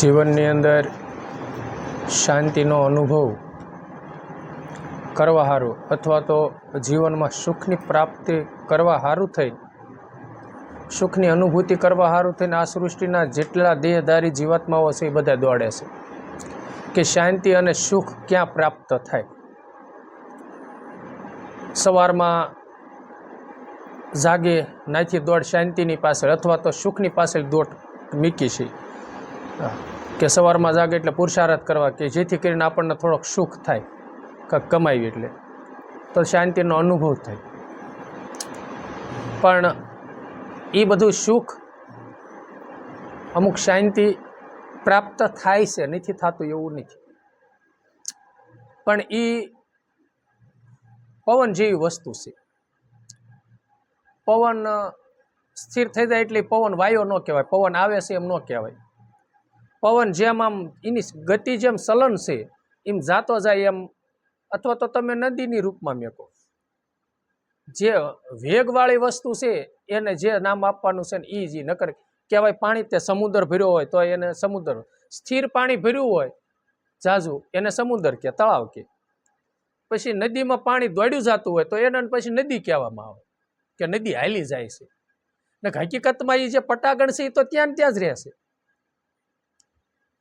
જીવનની અંદર શાંતિનો અનુભવ કરવા સારું અથવા તો જીવનમાં સુખની પ્રાપ્તિ કરવા સારું થઈ સુખની અનુભૂતિ કરવા સારું થઈને આ સૃષ્ટિના જેટલા દેહધારી જીવાત્માઓ છે એ બધા દોડે છે કે શાંતિ અને સુખ ક્યાં પ્રાપ્ત થાય। સવારમાં જાગે નાથી દોડ શાંતિની પાછળ અથવા તો સુખની પાછળ દોડ મીકી છે કે સવારમાં જાગે એટલે પુરુષાર્થ કરવા કે જેથી કરીને આપણને થોડોક સુખ થાય કંઈક કમાવી એટલે તો શાંતિનો અનુભવ થાય। પણ એ બધું સુખ અમુક શાંતિ પ્રાપ્ત થાય છે, નથી થતું એવું નથી। પણ એ પવન જેવી વસ્તુ છે। પવન સ્થિર થઈ જાય એટલે પવન વાયો ન કહેવાય, પવન આવે છે એમ ન કહેવાય। પવન જેમ આમ એની ગતિ જેમ ચલન છે એમ જાતો જાય એમ, અથવા તો તમે નદીની રૂપમાં મેકો। જે વેગવાળી વસ્તુ છે એને જે નામ આપવાનું છે ને એ જ નકર કહેવાય પાણી તે સમુદ્ર ભર્યો હોય તો એને સમુદ્ર, સ્થિર પાણી ભર્યું હોય ઝાઝું એને સમુદ્ર કે તળાવ કે, પછી નદીમાં પાણી દોડ્યું જતું હોય તો એને પછી નદી કહેવામાં આવે કે નદી હાલી જાય છે ને હકીકતમાં એ જે પટાગણ છે એ તો ત્યાં જ રહેશે।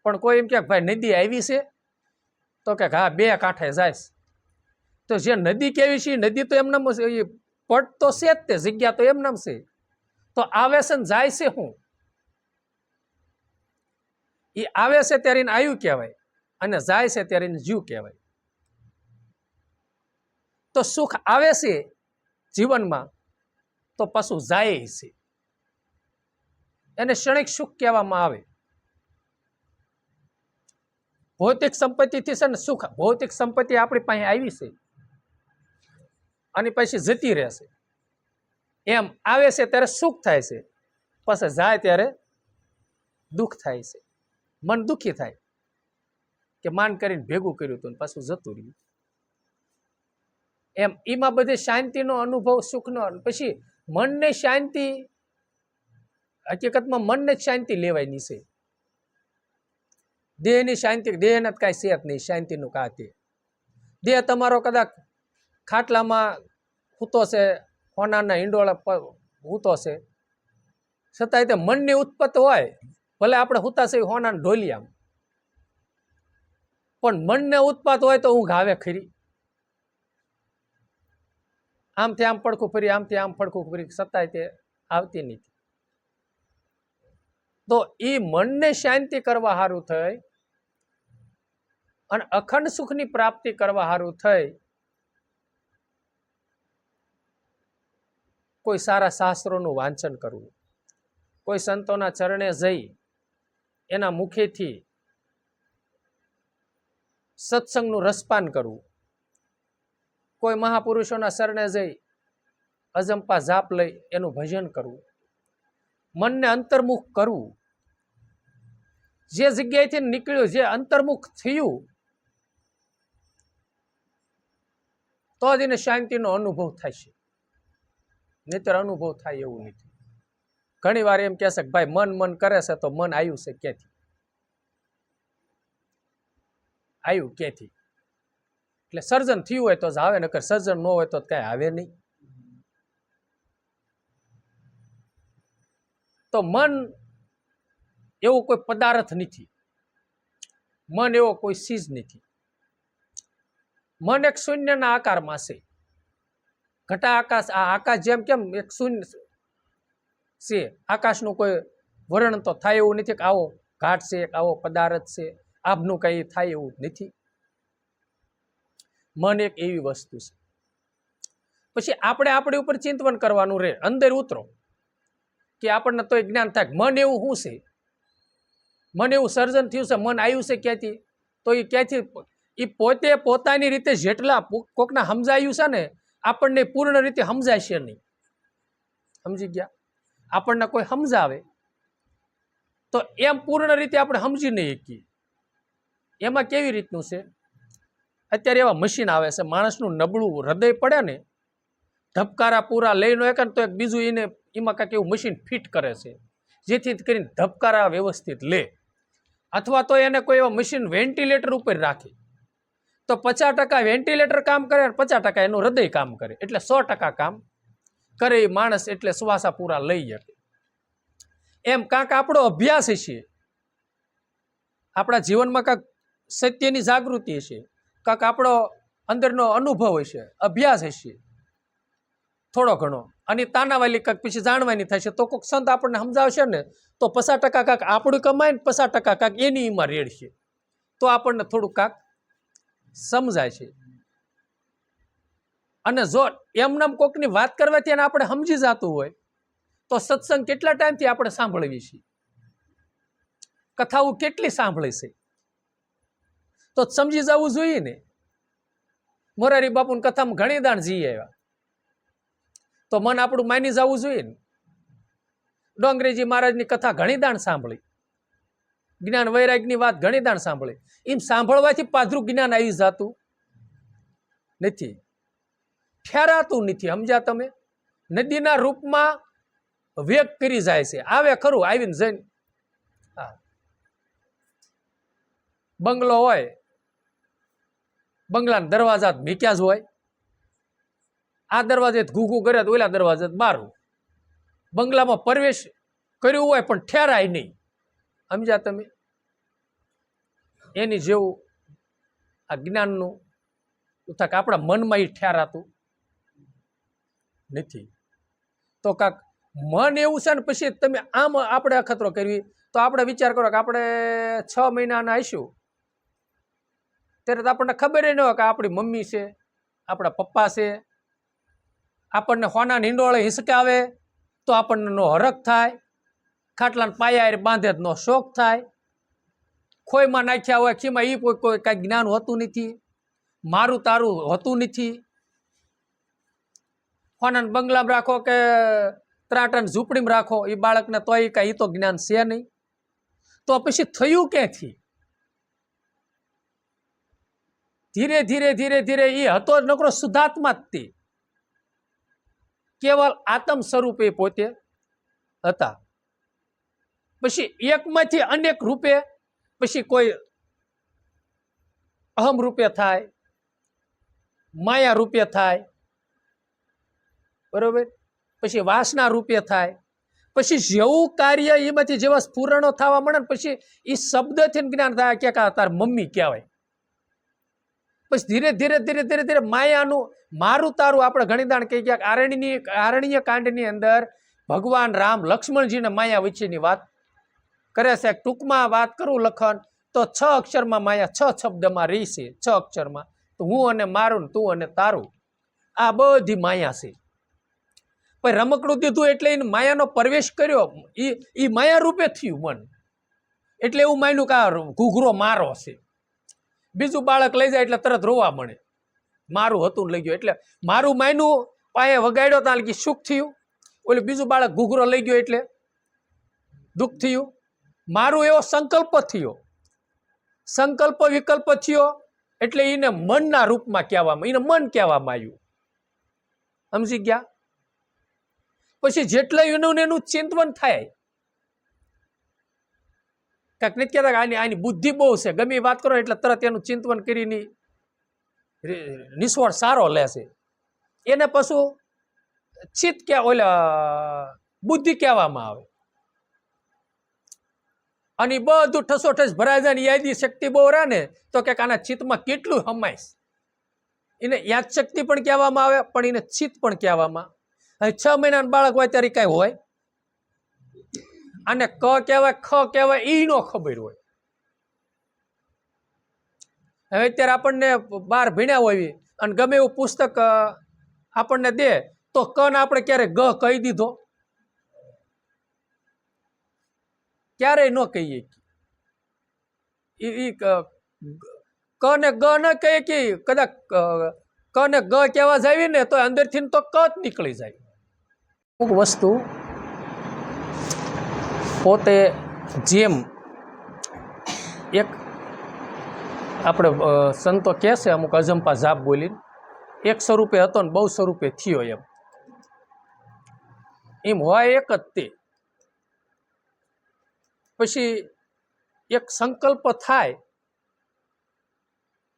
પણ કોઈ એમ કે ભાઈ નદી આવી છે તો કે હા બે કાંઠે જાય, તો જે નદી કેવી છે નદી તો એમનામ પટ તો છે જ, તે જગ્યા તો એમનામ છે, તો આવે છે ને જાય છે શું? એ આવે છે ત્યારે એને આયુ કહેવાય અને જાય છે ત્યારે એને જીવ કહેવાય। તો સુખ આવે છે જીવનમાં તો પાછું જાય છે, એને ક્ષણિક સુખ કહેવામાં આવે। ભૌતિક સંપત્તિથી છે ને સુખ, ભૌતિક સંપત્તિ આપણી પાસે આવી છે અને પછી જતી રહેશે, એમ આવે છે ત્યારે સુખ થાય છે, પછી જાય ત્યારે દુઃખ થાય છે। મન દુઃખી થાય કે માન કરીને ભેગું કર્યું હતું પાછું જતું રહ્યું, એમ એમાં બધે શાંતિનો અનુભવ સુખનો। પછી મનને શાંતિ, હકીકતમાં મનને જ શાંતિ લેવાની છે, દેહની શાંતિ દેહને કાંઈ છે જ નહીં શાંતિનું કાંઈ। દેહ તમારો કદાચ ખાટલામાં સૂતો છે, હોનાના હિંડોળા સૂતો છે, છતાંય તે મનની ઉત્પત્તિ હોય, ભલે આપણે સૂતા છે હોનાના ઢોલિયામાં, પણ મનને ઉત્પાત હોય તો ઊંઘ આવે ખરી? આમથી આમ પડખું ફરી, આમથી આમ પડખું ફરી, છતાંય તે આવતી નથી। તો એ મનને શાંતિ કરવા સારું થઈ અને અખંડ સુખની પ્રાપ્તિ કરવા સારું થઈ કોઈ સારા શાસ્ત્રોનું વાંચન કરવું, કોઈ સંતોના ચરણે જઈ એના મુખેથી સત્સંગનું રસપાન કરવું, કોઈ મહાપુરુષોના શરણે જઈ અજંપા જાપ લઈ એનું ભજન કરવું, મનને અંતર્મુખ કરવું। જે જગ્યાએથી નીકળ્યું, જે અંતર્મુખ થયું તો જ એને શાંતિનો અનુભવ થાય છે, નહીતર અનુભવ થાય એવું નથી। ઘણી વાર એમ કહેશે કે ભાઈ મન મન કરે છે તો મન આવ્યું છે ક્યાંથી? આવ્યું ક્યાંથી? એટલે સર્જન થયું હોય તો જ આવે, નકર સર્જન ન હોય તો કઈ આવે નહીં। તો મન એવો કોઈ પદાર્થ નથી, મન એવો કોઈ ચીજ નથી। મન એક શૂન્યના આકારમાં છે, ઘટા આકાશ, આ આકાશ જેમ કેમ એક શૂન્ય છે, આકાશનું કોઈ વર્ણન તો થાય એવું નથી કે આવો ઘાટ છે, આવો પદાર્થ છે, આભનું કઈ થાય એવું નથી। મન એક એવી વસ્તુ છે। પછી આપણે આપણી ઉપર ચિંતન કરવાનું રહે, અંદર ઉતરો કે આપણને તો જ્ઞાન થાય મન એવું શું છે, મન એવું સર્જન થયું છે, મન આવ્યું છે ક્યાંથી? તો એ ક્યાંથી? એ પોતે પોતાની રીતે જેટલા કોકના સમજાયું છે ને આપણને પૂર્ણ રીતે સમજાય છે નહીં, સમજી ગયા? આપણને કોઈ સમજાવે તો એમ પૂર્ણ રીતે આપણે સમજી નહીં શકીએ। એમાં કેવી રીતનું છે, અત્યારે એવા મશીન આવે છે, માણસનું નબળું હૃદય પડે ને, ધબકારા પૂરા લઈ ન શકે ને તો એક બીજું એને એમાં કાંઈક એવું મશીન ફિટ કરે છે જેથી કરીને ધબકારા વ્યવસ્થિત લે। અથવા તો એને કોઈ એવા મશીન વેન્ટિલેટર ઉપર રાખી તો 50% વેન્ટિલેટર કામ કરે અને 50% એનું હૃદય કામ કરે, એટલે 100% કામ કરે એ માણસ, એટલે શ્વાસા પૂરા લઈ શકે. એમ કાંક આપણો અભ્યાસ હશે, આપણા જીવનમાં કાંક સત્યની જાગૃતિ હશે, કાંક આપણો અંદરનો અનુભવ હશે, અભ્યાસ હશે થોડો ઘણો, અને તાનાવાલી કાંક પછી જાણવાની થશે, તો કોઈક સંત આપણને સમજાવશે ને તો 50% કાંક આપણું કમાય ને 50% કાંક એની એમાં રેડશે, તો આપણને થોડું કાંક સમજાય છે. અને જો એમનામ કોકની વાત કરવાથી એને આપણે સમજી જતું હોય તો સત્સંગ કેટલા ટાઈમથી આપણે સાંભળવી છે, કથાઓ કેટલી સાંભળી છે, તો સમજી જવું જોઈએ ને. મોરારી બાપુની કથામાં ઘણી દાણ જી આવ્યા તો મન આપણું માની જવું જોઈએ ને. ડોંગરેજી મહારાજની કથા ઘણી દાણ સાંભળી, જ્ઞાન વૈરાગની વાત ઘણી દાણ સાંભળી. એમ સાંભળવાથી પાધરું જ્ઞાન આવી જતું નથી, ઠેરાતું નથી. સમજ્યા તમે? નદીના રૂપમાં વ્યક્ત કરી જાય છે, આવે ખરું, આવીને જઈને બંગલો હોય, બંગલાના દરવાજા મીક્યા જ હોય, આ દરવાજે ઘૂઘું કરે તો ઓલા દરવાજે બારું, બંગલામાં પ્રવેશ કર્યું હોય પણ ઠેરાય નહીં. સમજ્યા તમે? એની જેવું આ જ્ઞાનનું થાક આપણા મનમાં એ ઠેરાતું નથી. તો કાંક મન એવું છે ને, પછી તમે આમ આપણે અખતરો કરવી તો આપણે વિચાર કરો કે આપણે 6 મહિનાના આવીશું ત્યારે તો આપણને ખબર ન હોય કે આપણી મમ્મી છે, આપણા પપ્પા છે, આપણને હોના નીંડોળે હિસકાવે તો આપણને નો હરખ થાય, ખાટલાના પાયા બાંધે નો શોખ થાય, ખોઈમાં નાખ્યા હોય ખીમાં એ કોઈ કાંઈ જ્ઞાન હોતું નથી, મારું તારું હોતું નથી. હોનાના બંગલામાં રાખો કે ત્રાટન ઝૂંપડીમાં રાખો એ બાળકને, તો એ કાંઈ તો જ્ઞાન છે નહીં. તો પછી થયું ક્યાંથી? ધીરે ધીરે ધીરે ધીરે એ હતો નકરો શુદ્ધાત્મા જ તે, કેવલ આત્મ સ્વરૂપે પોતે હતા. પછી એકમાંથી અનેક રૂપે, પછી કોઈ અહમ રૂપે થાય, માયા રૂપે થાય, બરોબર, પછી વાસના રૂપે થાય, પછી જેવું કાર્ય એમાંથી જેવા સ્ફુરણો થવા મળે ને પછી એ શબ્દથી જ્ઞાન થાય કે તાર મમ્મી કહેવાય. પછી ધીરે ધીરે ધીરે ધીરે ધીરે માયાનું મારું તારું આપણે ઘણી દાણ કહી ગયા. આરણ્ય કાંડની અંદર ભગવાન રામ લક્ષ્મણજીને માયા વચ્ચેની વાત કરે છે. ટૂંકમાં વાત કરું લખન તો 6 અક્ષરમાં માયા 6 શબ્દમાં રહી છે. 6 અક્ષરમાં તો હું અને મારું, તું અને તારું, આ બધી માયા છે. પણ રમકડું દીધું એટલે એને માયાનો પ્રવેશ કર્યો, એ માયા રૂપે થયું મન. એટલે એવું માન્યું કે આ ઘૂઘરો મારો છે. બીજું બાળક લઈ જાય એટલે તરત રોવા મળે, મારું હતું લઈ ગયો એટલે મારું માયનું પાયે વગાડ્યો ત્યાં લગી સુખ થયું. ઓલું બીજું બાળક ઘૂઘરો લઈ ગયો એટલે દુઃખ થયું. મારું એવો સંકલ્પ થયો, સંકલ્પ વિકલ્પ થયો એટલે એને મનના રૂપમાં કહેવામાં, એને મન કહેવામાં આવ્યું. સમજી ગયા? પછી જેટલા એનું ચિંતન થાય, કાંઈક નથી કહેતા આની બુદ્ધિ બહુ છે, ગમે વાત કરો એટલે તરત એનું ચિંતન કરીને નિસ્વળ સારો લેશે. એને પાછું ચિત્ત કે ઓલા બુદ્ધિ કહેવામાં આવે. અને બધું ઠસોઠસ ભરાઈ જાય ને યાદી શક્તિ બહુ રહે ને તો કે આના ચિત્તમાં કેટલું હમાઈશ. એને યાદ શક્તિ પણ કહેવામાં આવે, પણ એને ચિત્ત પણ કહેવામાં. હવે 6 મહિનાનું બાળક હોય ત્યારે કાંઈ હોય, અને ક કહેવાય ખ કહેવાય એ નો ખબર હોય. હવે અત્યારે આપણને બહાર ભણ્યા હોય અને ગમે એવું પુસ્તક આપણને દે તો ક ને આપણે ક્યારે ગ કહી દીધો? ક્યારેય ન કહીએ. ક ને ગ ન કહીએ કે કદાચ ક ને ગ કહેવા જાય ને તો અંદરથી તો ક જ નીકળી જાય. અમુક વસ્તુ પોતે જેમ એક આપણે સંતો કહે છે અમુક અજંપા જાપ બોલીને, એક સ્વરૂપે હતો ને બહુ સ્વરૂપે થયો, એમ હોય એક જ તે. પછી એક સંકલ્પ થાય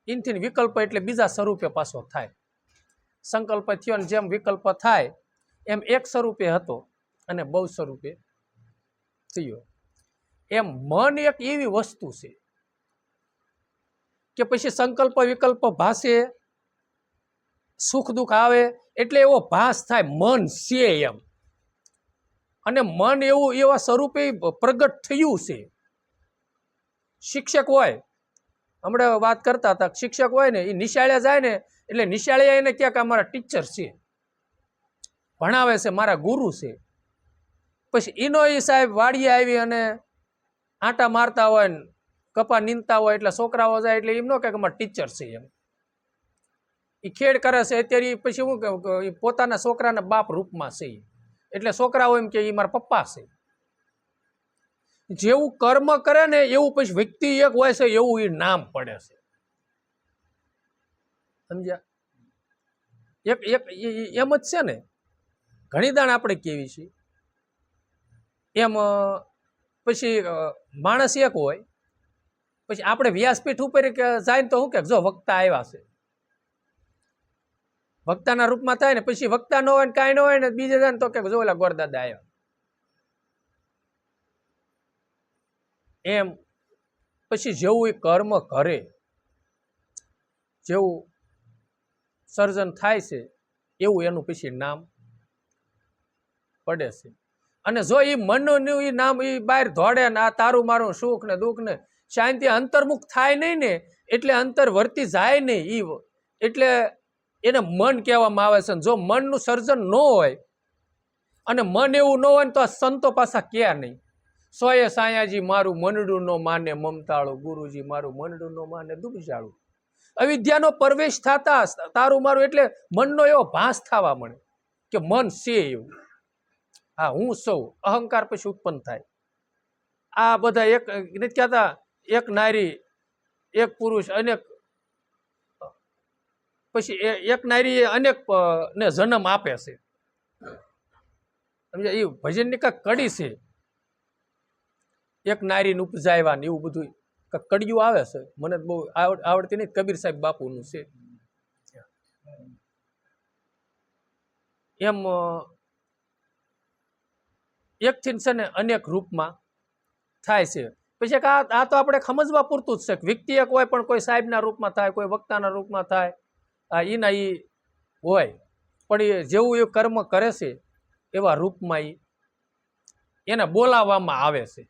એનથી વિકલ્પ એટલે બીજા સ્વરૂપે પાછો થાય. સંકલ્પ થયો ને જેમ વિકલ્પ થાય એમ એક સ્વરૂપે હતો અને બહુ સ્વરૂપે થયો. એમ મન એક એવી વસ્તુ છે કે પછી સંકલ્પ વિકલ્પ ભાષે, સુખ દુઃખ આવે એટલે એવો ભાસ થાય મન છે એમ. અને મન એવું એવા સ્વરૂપે પ્રગટ થયું છે. શિક્ષક હોય, હમણાં વાત કરતા હતા, શિક્ષક હોય ને એ નિશાળે જાય ને એટલે નિશાળે એને ક્યાંક અમારા ટીચર છે, ભણાવે છે, મારા ગુરુ છે. પછી એનો એ સાહેબ વાડીએ આવી અને આંટા મારતા હોય ને કપા નીંદતા હોય એટલે છોકરાઓ જાય એટલે એમ ન કે અમારા ટીચર છે એમ. એ ખેડ કરે છે અત્યારે. પછી શું કહું કે પોતાના છોકરાના બાપ રૂપમાં છે એટલે છોકરાઓ એમ કે એ મારા પપ્પા છે. જેવું કર્મ કરે ને એવું પછી વ્યક્તિ એક હોય છે એવું એ નામ પડે છે. સમજ્યા? એક એક એમ જ છે ને. ઘણી દાણ આપણે કેવી છીએ એમ. પછી માણસ એક હોય, પછી આપણે વ્યાસપીઠ ઉપર જાય તો શું કે જો વક્તા આવ્યા છે, વક્તાના રૂપમાં થાય ને પછી વક્તા ન હોય ને કાંઈ ન હોય ને બીજે જાય તો કે જો ઓલા ગોરદાદા આવ્યા એમ. પછી જેવું એ કર્મ કરે, જેવું સર્જન થાય છે એવું એનું પછી નામ પડે છે. અને જો એ મનનું એ નામ એ બહાર ધોડે ને આ તારું મારું સુખ ને દુઃખ ને શાંતિ અંતર્મુખ થાય નહીં ને એટલે અંતર વર્તી જાય નહીં. એટલે એને મન કહેવામાં આવે છે. જો મનનું સર્જન ન હોય અને મન એવું ન હોય ને તો આ સંતો પાછા ક્યાં નહીં. સોએ સાયાજી મારું મનડું નો માને મમતાળું, ગુરુજી મારું મનડું નો માને દુબજાળું. અવિદ્યાનો પ્રવેશ થતા તારું મારું એટલે મનનો એવો ભાસ થવા મળે કે મન છે એવું. હા હું સૌ અહંકાર પછી ઉત્પન્ન થાય. આ બધા એક નથી કહેતા એક નારી એક પુરુષ અનેક, પછી એક નારી અનેક ને જન્મ આપે છે. સમજ્યા? એ ભજનની કાંઈક કડી છે. એક નારીને ઉપજાવ્યા ને એવું બધું કડિયું આવે છે. મને બહુ આવડતી નહીં. કબીર સાહેબ બાપુનું છે એમ. એકથી છે ને અનેક રૂપમાં થાય છે. પછી આ તો આપણે સમજવા પૂરતું જ છે કે વ્યક્તિ એક હોય પણ કોઈ સાહેબના રૂપમાં થાય, કોઈ વક્તાના રૂપમાં થાય, એના એ હોય. પણ એ જેવું એ કર્મ કરે છે એવા રૂપમાં એને બોલાવવામાં આવે છે.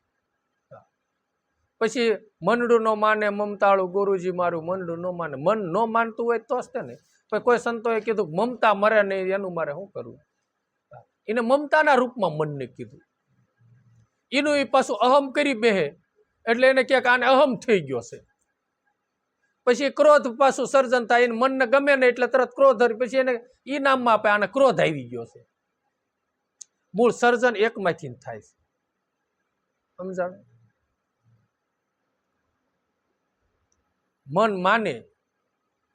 પછી મનડું નો માને મમતાળું, ગુરુજી મારું મનડું ન માને. મન ન માનતું હોય તો જ તે ને. પછી કોઈ સંતોએ કીધું મમતા મરે નહીં, એનું મારે શું કરવું? એને મમતાના રૂપમાં મનને કીધું. એનું એ પાછું અહમ કરી બેહે એટલે એને ક્યાંક આને અહમ થઈ ગયો છે. પછી ક્રોધ પાછું સર્જન થાય. એને મનને ગમે ને એટલે તરત ક્રોધ. પછી એને એ નામમાં આપે આને ક્રોધ આવી ગયો છે. મૂળ સર્જન એકમાંથી થાય છે. સમજાણ? મન માને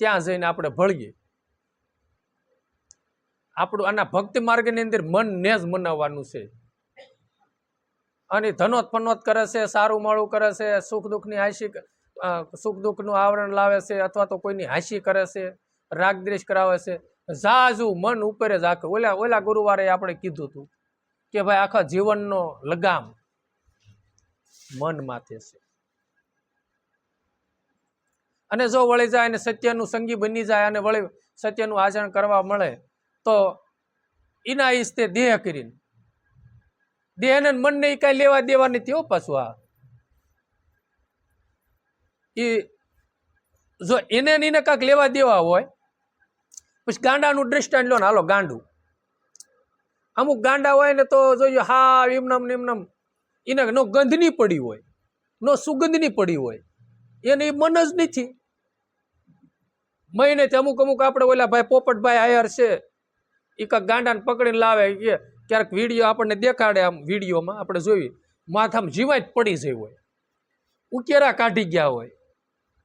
ત્યાં જઈને આપણે ભળીએ. આપણું આના ભક્તિ માર્ગની અંદર મનને જ મનાવવાનું છે. અને ધનોત ફનોત કરે છે, સારું માળું કરે છે, સુખ દુઃખની હાંસી, સુખ દુઃખનું આવરણ લાવે છે, અથવા તો કોઈની હાંસી કરે છે, રાગ દ્વેષ કરાવે છે. જાજુ મન ઉપર જ આખે. ઓલા ગુરુવારે આપણે કીધું હતું કે ભાઈ આખા જીવનનો લગામ મન માથે છે. અને જો વળી જાય અને સત્યનું સંગી બની જાય અને વળી સત્યનું આચરણ કરવા મળે તો એના ઈસ્તે દેહ કરીને દેહને મનને કઈ લેવા દેવા નથી હો. પાછું આ જો એને કાંક લેવા દેવા હોય પછી ગાંડાનું દ્રષ્ટાંત લો ને. હાલો ગાંડું, અમુક ગાંડા હોય ને તો જોઈએ હા એમનમ નિમનમ એને નો ગંધની પડી હોય, નો સુગંધની પડી હોય, એને એ મન જ નથી. મહિનેથી અમુક આપણે ઓલા ભાઈ પોપટભાઈ આયર છે એ કાંક ગાંડાને પકડીને લાવે. ક્યારેક વિડીયો આપણને દેખાડે, આમ વિડીયોમાં આપણે જોઈ માથામાં જીવાય જ પડી જાય હોય, ઉકેરા કાઢી ગયા હોય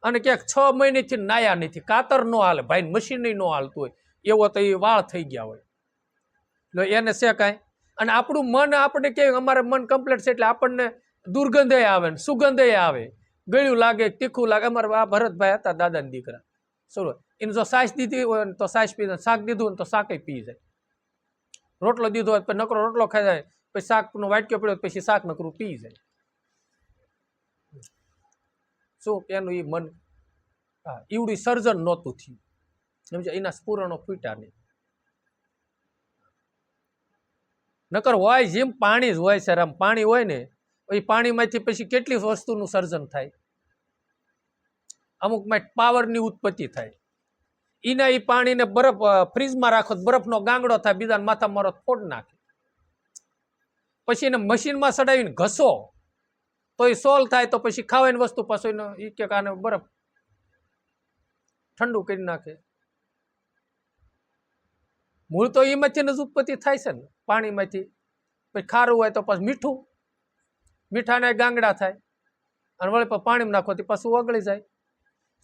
અને ક્યાંક 6 મહિનેથી નાયા નથી, કાતર ન હાલે ભાઈ, મશીન ન હાલતું હોય એવો તો એ વાળ થઈ ગયા હોય. એટલે એને છે કાંઈ. અને આપણું મન આપણે કે અમારે મન કમ્પ્લીટ છે એટલે આપણને દુર્ગંધે આવે ને સુગંધે આવે, ગળ્યું લાગે, તીખું લાગે. અમારા આ ભરતભાઈ હતા દાદાના દીકરા, શું એને જો સાસ દીધી હોય ને તો સાસ પી જાય, શાક દીધું હોય ને તો શાકે પી જાય, રોટલો દીધો હોય પછી નકરો રોટલો ખાઈ જાય, પછી શાકનો વાટક્યો પડ્યો પછી શાક નકરું પી જાય. શું એનું એ મન, હા, ઈવડું સર્જન નહોતું થયું, સમજ્યા? એના સ્ફુરણો ફૂટ્યા નહીં. નકર હોય જેમ પાણી જ હોય સર, આમ પાણી હોય ને એ પાણીમાંથી પછી કેટલી વસ્તુનું સર્જન થાય, અમુકમાં પાવરની ઉત્પત્તિ થાય. એના એ પાણીને બરફ ફ્રીજમાં રાખો, બરફનો ગાંગડો થાય, બીજાને માથા મારો ફોડ નાખે. પછી એને મશીનમાં સડાવીને ઘસો તો એ સોલ્વ થાય, તો પછી ખાવાની વસ્તુ પાછું એ કે આને બરફ ઠંડુ કરી નાખે. મૂળ તો એમાંથી જ ઉત્પત્તિ થાય છે ને, પાણીમાંથી. પછી ખારું હોય તો પછી મીઠું, મીઠાના ગાંગડા થાય, અને વળી પાણીમાં નાખો તો પાછું ઓગળી જાય.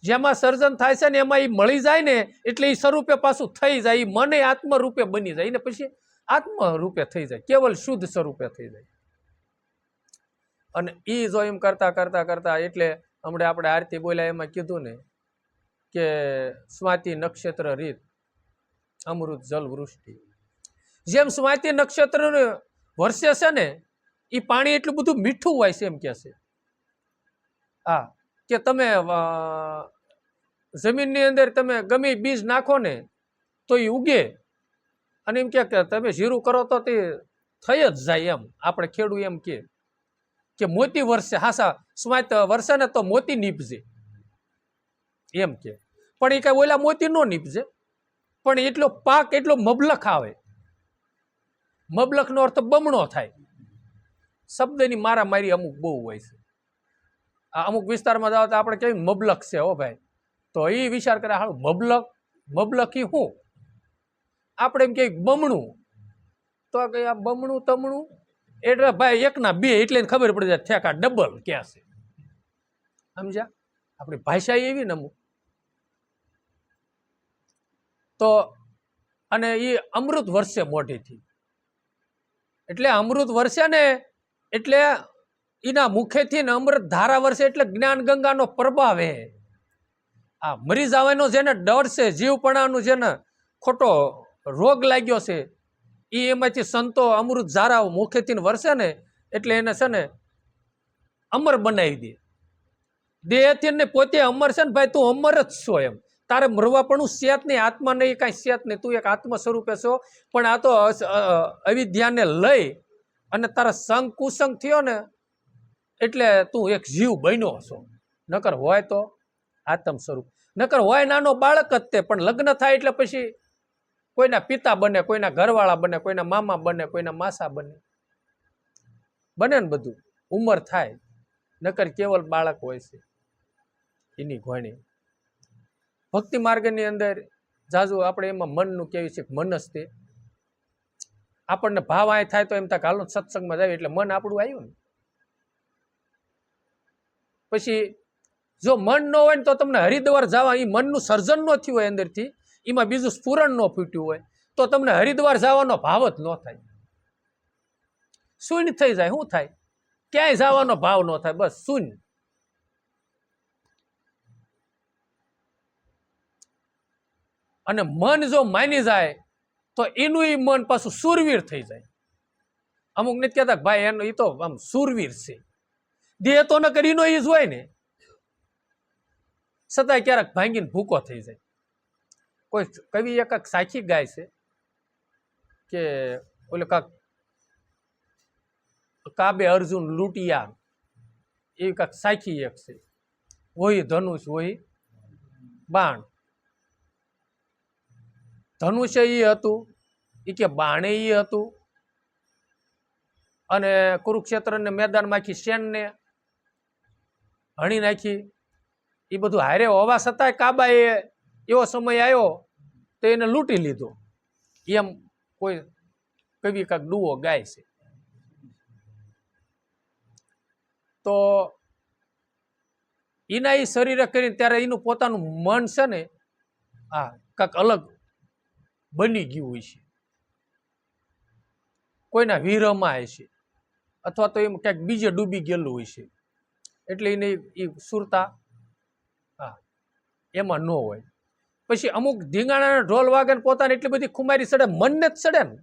જેમાં સર્જન થાય છે ને એમાં એ મળી જાય ને એટલે એ સ્વરૂપે પાછું થઈ જાય, એ મને આત્મરૂપે બની જાય ને પછી આત્મરૂપે થઈ જાય, કેવલ શુદ્ધ સ્વરૂપે થઈ જાય. અને એ જો એમ કરતા કરતા કરતા, એટલે હમણાં આપણે આરતી બોલ્યા એમાં કીધું ને કે સ્વાતિ નક્ષત્ર રીત અમૃત જલ વૃષ્ટિ. જેમ સ્વાતિ નક્ષત્ર વર્ષે છે ને એ પાણી એટલું બધું મીઠું હોય છે એમ કે છે. હા, કે તમે જમીનની અંદર તમે ગમે બીજ નાખો ને તો એ ઉગે, અને એમ કે તમે જીરું કરો તો તે થઈ જ જાય. એમ આપણે ખેડૂત એમ કે મોતી વર્ષે, હાસા સ્વાત વર્ષે ને તો મોતી નીપજે એમ કે. પણ એ કઈ ઓલા મોતી નો નીપજે, પણ એટલો પાક એટલો મબલખ આવે. મબલખનો અર્થ બમણો થાય. શબ્દની મારામારી અમુક બહુ હોય છે. અમુક વિસ્તારમાં જાઓ તો આપણે કેવી મબલખ છે હો ભાઈ, તો એ વિચાર કરે હાલ મબલખી હું, આપણે એમ કે બમણું, તો કે આ બમણું તમણું એટલે ભાઈ એકના બે, એટલે ખબર પડી જાય ઠેકા ડબલ ક્યાં છે. સમજ્યા? આપણી ભાષા એવી ને અમુક તો. અને એ અમૃત વર્ષે મોઢેથી, એટલે અમૃત વર્ષે ને એટલે એના મુખેથી ને અમૃત ધારા વર્ષે, એટલે જ્ઞાન ગંગાનો પ્રભાવ. આ મરી જવાનો જેને ડર છે, જીવપણાનું જેને ખોટો રોગ લાગ્યો છે, એ એમાંથી સંતો અમૃત ધારા મુખેથી વર્ષે ને એટલે એને છે ને અમર બનાવી દે. દેહથી ને પોતે અમર છે ને ભાઈ, તું અમર જ છો એમ. તારે મરવાપણું સેત નહીં, આત્મા નહીં, કાંઈ સેત નહીં, તું એક આત્મ સ્વરૂપે છો. પણ આ તો અવિદ્યાને લઈ અને તારા સંગ કુસંગ થયો ને એટલે તું એક જીવ બન્યો છો. નકર હોય તો આત્મ સ્વરૂપ, નકર હોય નાનો બાળક જ તે, પણ લગ્ન થાય એટલે પછી કોઈના પિતા બને, કોઈના ઘરવાળા બને, કોઈના મામા બને, કોઈના માસા બને ને બધું ઉંમર થાય. નકર કેવલ બાળક હોય છે એની ઘોણી. ભક્તિ માર્ગની અંદર જાજુ આપણે એમાં મનનું કેવી છે, મનસ તે આપણને ભાવ આય થાય તો એમ તક હાલો સત્સંગમાં જાય એટલે મન આપણું આવ્યું ને. પછી જો મન ન હોય ને તો તમને હરિદ્વાર જવા, એ મનનું સર્જન ન થયું હોય અંદરથી, એમાં બીજું સ્ફુરણ ન ફૂટ્યું હોય તો તમને હરિદ્વાર જવાનો ભાવ જ ન થાય. શૂન્ય થઈ જાય. શું થાય? ક્યાંય જવાનો ભાવ ન થાય, બસ શૂન્ય. અને મન જો માની જાય તો એનું એ મન પાછું સુરવીર થઈ જાય. અમુક નથી કહેતા ભાઈ એનો એ તો આમ સુરવીર છે, દેહ તો ન કરીનો એ જ હોય ને, છતાંય ક્યારેક ભાંગીને ભૂકો થઈ જાય. કોઈ કવિ એક સાખી ગાય છે કે ઓલે કાક કાબે અર્જુન લૂંટિયા, એવી કાક સાખી એક છે. વહી ધનુષ વહી બાણ. ધનુષ્ય એ હતું, એ કે બાણે એ હતું, અને કુરુક્ષેત્રને મેદાનમાં આખી સેનને હણી નાખી. એ બધું હારે હોવા છતાંય કાબા એવો સમય આવ્યો તો એને લૂંટી લીધો. એમ કોઈ કવિ કાંક ડુઓ ગાય છે. તો એના એ શરીરે કરીને ત્યારે એનું પોતાનું મન છે ને હા કાંક અલગ બની ગયું હોય છે, કોઈના વીરમાં હશે, અથવા તો એમ ક્યાંક બીજે ડૂબી ગયેલું હોય છે, એટલે એને એ સુરતા હા એમાં ન હોય. પછી અમુક ધીંગાણાના ઢોલ વાગે ને પોતાને એટલી બધી ખુમારી સડે, મનને જ સડે ને.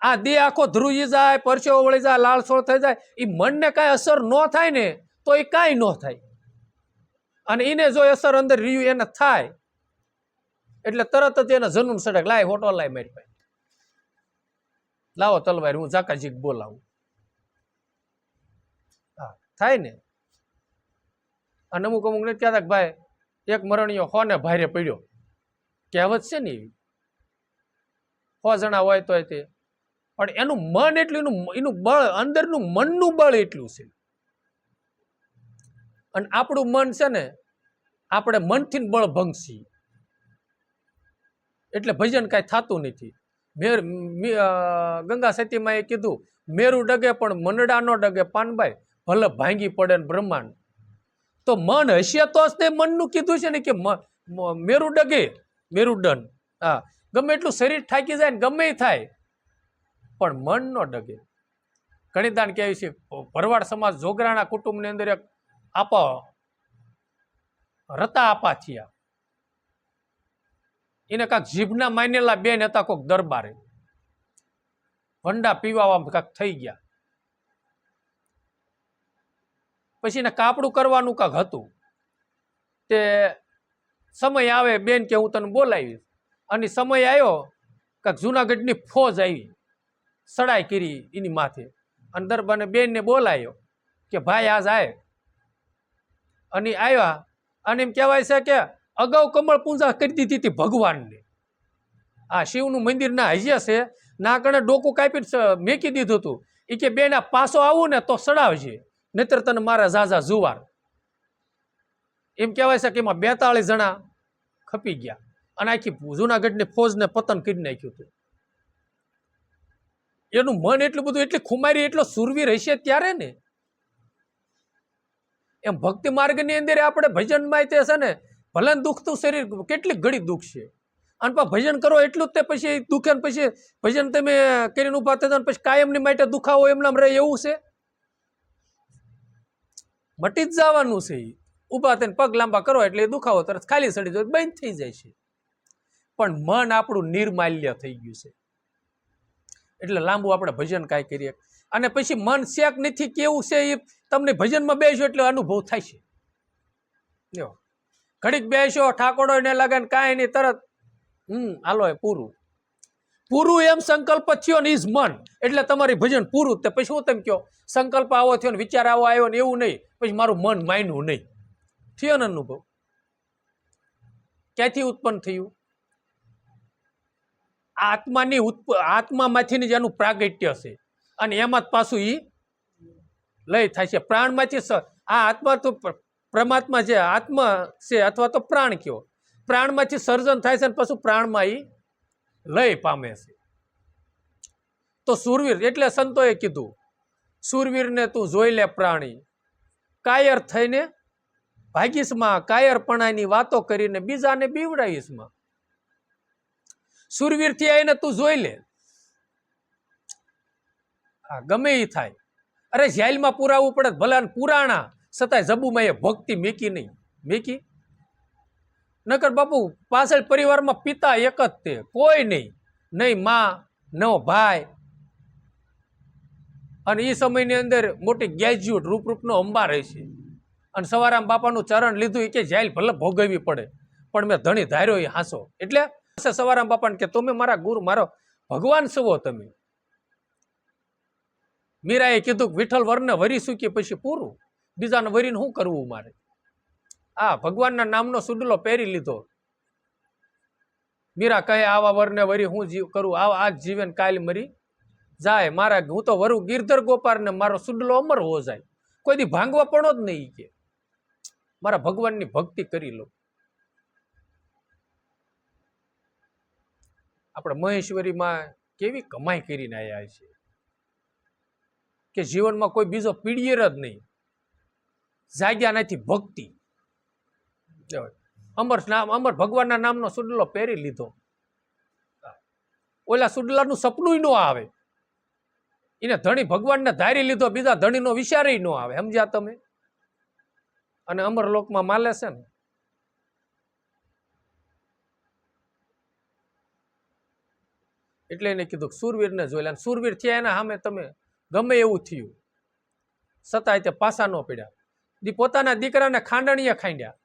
આ દે આખો ધ્રુજી જાય, પરસેવો વળી જાય, લાળસોળ થઈ જાય, એ મનને કાંઈ અસર ન થાય ને તો એ કાંઈ ન થાય. અને એને જો અસર અંદર રહ્યું એને થાય એટલે તરત જ એને જનૂન સડે, લાય હોટો લાય મારી પાસે, લાવો તલવાર હું જાકાજીક બોલાવું. હા થાય ને. અને અમુક ને કહેતા કે ભાઈ એક મરણીયો હોને ભારે પડ્યો, કહેવત છે ને એવી, 100 જણા હોય તોય તે, પણ એનું મન એટલું, એનું બળ, અંદરનું મનનું બળ એટલું છે. અને આપણું મન છે ને, આપણે મનથી બળ ભંગશી, એટલે ભજન કાંઈ થતું નથી. ગંગા સતીમાં એ કીધું, મેરું ડગે પણ મનડા નો ડગે પાનભાઈ, ભલે ભાંગી પડે ને બ્રહ્માંડ. તો મન હશે તો જ તે મનનું કીધું છે ને કે મેરું ડગે, મેરું ડન. હા ગમે એટલું શરીર થાકી જાય ને ગમે થાય, પણ મન નો ડગે. ઘણી દાન કહેવાય છે, ભરવાડ સમાજ જોગરાણા કુટુંબની અંદર એક આપા રતા આપા થયા. એને કાંક જીભના માનેલા બેન હતા કોઈક દરબારે, વંડા પીવા કાંક થઈ ગયા. પછી એને કાપડું કરવાનું કાંક હતું, તે સમય આવે બેન કે હું તને બોલાવીશ. અને સમય આવ્યો, કાંક જુનાગઢની ફોજ આવી, સડાઈ કરી એની માથે, અને દરબારને બેનને બોલાયો કે ભાઈ આજ આય. અને આવ્યા, અને એમ કહેવાય છે કે અગાઉ કમળ પૂજા કરી દીધી હતી ભગવાનને. આ શિવનું મંદિર ના હજ્યા છે, ના કણે ડોકું કાપી મેકી દીધું હતું. એ કે બેન આ પાછો આવું ને તો સડાવજે, નહીતર તને મારા ઝાઝા જુવાર. એમ કહેવાય છે કે એમાં 42 જણા ખપી ગયા, અને આખી જુનાગઢની ફોજને પતન કરી નાખ્યું હતું. એનું મન એટલું બધું, એટલી ખુમારી, એટલો સુરવીર હશે ત્યારે ને. એમ ભક્તિ માર્ગની અંદર આપણે ભજનમાં તે છે ને, ભલે દુખતું શરીર કેટલીક ઘડી દુખશે, અને ભજન કરો એટલું જ તે પછી દુખે, ને પછી ભજન તમે કરીને ઉભા થતા પછી કાયમની માટે દુખાવો એમનામ રહે એવું છે? મટી જ જવાનું છે. ઉભા થઈને પગ લાંબા કરો એટલે એ દુખાવો તરત ખાલી સડી જાય, બંધ થઈ જાય છે. પણ મન આપણું નિર્માલ્ય થઈ ગયું છે, એટલે લાંબુ આપણે ભજન કાંઈ કરીએ. અને પછી મન શેક નથી કેવું છે એ તમને ભજનમાં બેસો એટલે અનુભવ થાય છે. ઘડીક બેસો, ઠાકોડો ને લાગે ને કાંઈ નહીં, તરત હાલો પૂરું પૂરું એમ સંકલ્પ થયો ને, ઇઝ મન, એટલે તમારી ભજન પૂરું. તે પછી હું તમે કહો સંકલ્પ આવો થયો ને વિચાર આવો આવ્યો ને એવું નહીં, પછી મારું મન માન્યું નહીં. થયો ને અનુભવ? ક્યાંથી ઉત્પન્ન થયું? આત્માની આત્મામાંથી જ એનું પ્રાગટ્ય છે, અને એમાં જ પાછું એ લય થાય છે. પ્રાણમાંથી આ આત્મા તો પરમાત્મા જે આત્મા છે, અથવા તો પ્રાણ કયો, પ્રાણમાંથી સર્જન થાય છે, અને પાછું પ્રાણમાં એ લય પામે છે. તો સુરવીર એટલે સંતોએ કીધું, સુરવીરને તું જોઈ લે પ્રાણી, કાયર થઈને ભાગીશમાં, કાયરપણાની વાતો કરીને બીજાને બીવડાવીશમાં. સુરવીર થી આવીને તું જોઈ લે, ગમે એ થાય. અરે જેલમાં પુરાવું પડે ભલે પુરાણા, છતાંય જબુમાં એ ભક્તિ મેકી નહીં. મેકી નકર બાપુ પાછળ પરિવારમાં પિતા એક જ તે, કોઈ નહીં, નહીં માં, ન ભાઈ. અને એ સમયની અંદર મોટી ગ્રેજ્યુએટ રૂપનો અંબાર છે, અને સવારામ બાપાનું ચરણ લીધું, એ કે જેલ ભલે ભોગવવી પડે પણ મેં ધણી ધાર્યો એ હાંસો. એટલે સવારામ બાપાને કે તમે મારા ગુરુ, મારો ભગવાન સવો તમે. મીરાએ કીધું વિઠ્ઠલ વરને વરી સૂકી પછી પૂરું, બીજાને વરીને શું કરવું મારે? આ ભગવાનના નામનો સુડલો પહેરી લીધો. મીરા કહે આવા વરને વરી હું જીવ કરું, આજ જીવન કાલ મરી જાય. મારા હું તો વરુ ગિરધર ગોપાર ને મારો સુડલો અમર હો જાય, કોઈ દી ભાંગવા પડો જ નહીં કે મારા ભગવાનની ભક્તિ કરી લો. આપણે મહેશ્વરીમાં કેવી કમાઈ કરીને આવ્યા છે કે જીવનમાં કોઈ બીજો પીડિયર જ નહીં, જાગ્યા નથી ભક્તિ. અમર ભગવાનના નામનો સુડલો પહેરી લીધો. ઓલા સુડલાનું સપનું ન આવે, એને ધણી ભગવાનને ધારી લીધો, બીજા ધણીનો વિચાર ન આવે. સમજ્યા તમે? અને અમરલોકમાં માલે છે ને. એટલે એને કીધું સુરવીરને જોઈ લે. સુરવીર થયા એના સામે તમે ગમે એવું થયું છતાંય તે પાસા ન પડ્યા. પોતાના દીકરાને ખાંડણીએ ખાંડ્યા,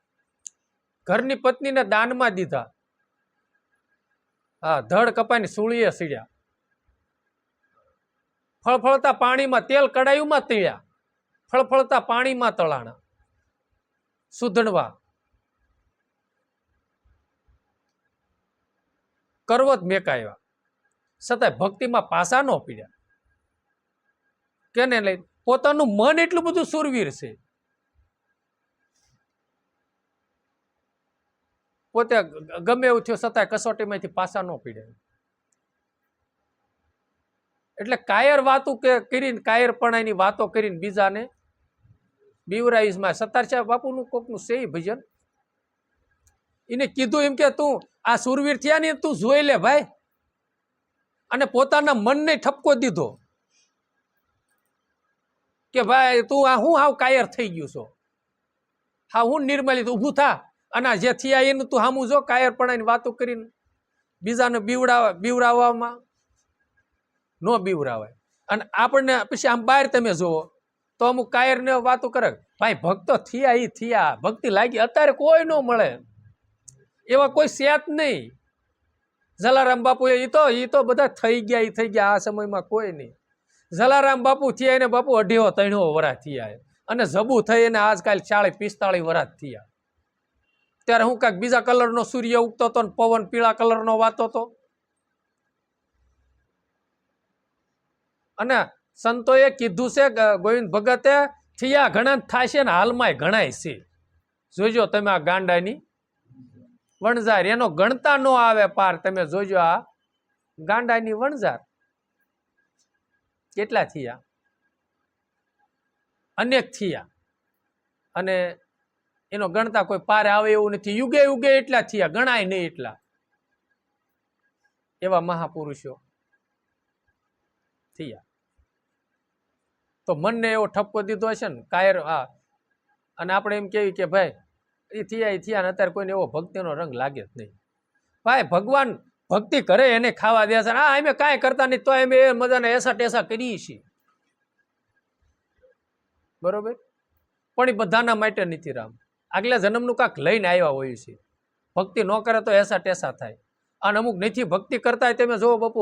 ઘરની પત્નીને દાનમાં દીધા, હા, ધડ કપાઈને સૂળીએ સીડ્યા, ફળફળતા પાણીમાં તેલ કડાયુમાં તળ્યા, ફળફળતા પાણીમાં તળાણા, સુધણવા, કરવત મેકાવ્યા, છતાંય ભક્તિમાં પાસા ન પીડ્યા. કેને લઈ? પોતાનું મન એટલું બધું સુરવીર છે, પોતે ગમે એવું થયું છતાંય કસોટીમાંથી પાસા ન પીડે. એટલે કાયર વાતો કરીને, કાયરપણાની વાતો કરીને બીજાને બીવરાઈઝમાં. સતારચા બાપુનું કોકનું છે ભજન, એને કીધું એમ કે તું આ સુરવીર થયા ને તું જોઈ લે ભાઈ. અને પોતાના મનને ઠપકો દીધો કે ભાઈ તું આ હું હાવ કાયર થઈ ગયું છો, હા હું નિર્મલી, ઊભું થા. અને જે થયા એનું તું હામું જો, કાયરપણાની વાતો કરીને બીજાને બીવરાવવામાં ન બીવરાવાય. અને આપણને પછી આમ બહાર તમે જુઓ તો અમુક કાયરને વાતો કરે, ભાઈ ભક્તો થયા એ થયા, ભક્તિ લાગી. અત્યારે કોઈ ન મળે એવા કોઈ સેત નહીં. જલારામ બાપુ એ તો બધા થઈ ગયા, એ થઈ ગયા. આ સમયમાં કોઈ નહીં. જલારામ બાપુ થયા એને બાપુ 250-300 વર્ષ થયા, અને જબુ થઈ એને આજકાલ 40-45 વર્ષ થયા. ત્યારે હું કાંઈક બીજા કલરનો સૂર્ય ઉગતો હતો ને પવન પીળા કલરનો વાતો હતો. અને સંતોએ કીધું છે, ગોવિંદ ભગતે થયા ઘણા થશે ને હાલમાં ઘણાય છે. જોજો તમે આ ગાંડાની વણઝાર, એનો ગણતા ન આવે પાર. તમે જોજો આ ગાંડાની વણઝાર કેટલા થયા, અનેક થયા, અને એનો ગણતા કોઈ પાર આવે એવું નથી. યુગે યુગે એટલા થયા, ગણાય નહીં એટલા. એવા મહાપુરુષો થયા. તો મનને એવો ઠપકો દીધો હશે ને કાયર. હા, અને આપણે એમ કેવી કે ભાઈ એ થયા ને અત્યારે કોઈને એવો ભક્તિનો રંગ લાગે જ નહીં. ભાઈ ભગવાન ભક્તિ કરે એને ખાવા દે છે. હા, અમે કાંઈ કરતા નહીં તો અમે એ મજાને એસા ટેસા કરીએ છીએ, બરોબર. પણ એ બધાના માટે નથી રામ. આગલા જન્મનું કાંક લઈને આવ્યા હોય છે. ભક્તિ ન કરે તો એસા ટેસા થાય. અને અમુક નથી ભક્તિ કરતા હોય તમે જોવો બાપુ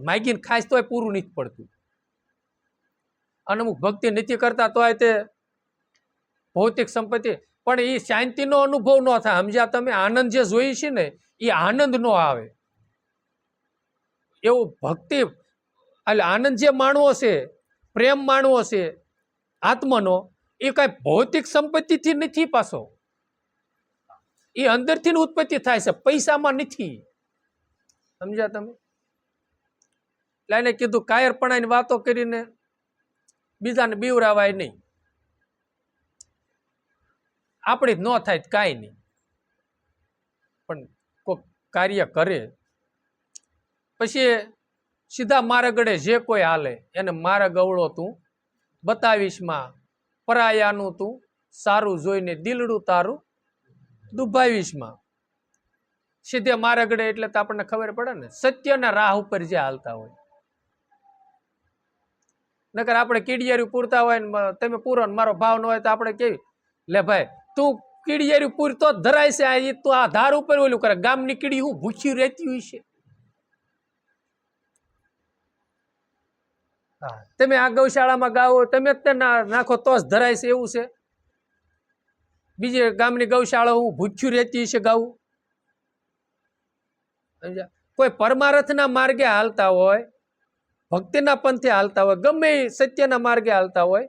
માગીને ખાઈશ તોય પૂરું નથી પડતું. અને અમુક ભક્તિ નથી કરતા તો તે ભૌતિક સંપત્તિ, પણ એ શાંતિનો અનુભવ ન થાય. સમજ્યા તમે? આનંદ જે જોઈએ છે ને એ આનંદ નો આવે. એવું ભક્તિ એટલે આનંદ જે માણવો છે, પ્રેમ માણવો છે આત્માનો, એ કઈ ભૌતિક સંપત્તિથી નથી. પાછો એ અંદરથી ઉત્પત્તિ થાય છે, પૈસામાં નથી. સમજ્યા તમે? એટલે એને કીધું કાયરપણાની વાતો કરીને બીજાને બીવરાવાય નહીં. આપણી જ ન થાય કાંઈ નહીં, પણ કોઈ કાર્ય કરે પછી સીધા માર્ગડે જે કોઈ હાલે એને માર્ગ અવળો તું બતાવીશમાં, પરાયાનું તું સારું જોઈને દિલડું તારું દુભાવીશમાં. સીધે માર્ગડે એટલે તો આપણને ખબર પડે ને, સત્યના રાહ ઉપર જે હાલતા હોય. નકર આપણે કીડિયારી પૂરતા હોય ને તમે પૂરો ને મારો ભાવ ન હોય તો આપણે કેવી લે ભાઈ તું કીડિયારી પૂર તો ધરાય છે, તું આ ધાર ઉપર ઓલું કરે. ગામની કીડી હું ભૂખી રહેતી હોય છે. હા, તમે આ ગૌશાળામાં ગાવો તમે જ નાખો તો જ ધરાય છે એવું છે. બીજી ગામની ગૌશાળા હું ભૂખ્યું રહેતી છે ગાવું. કોઈ પરમાર્થના માર્ગે હાલતા હોય, ભક્તિના પંથે હાલતા હોય, ગમે સત્યના માર્ગે હાલતા હોય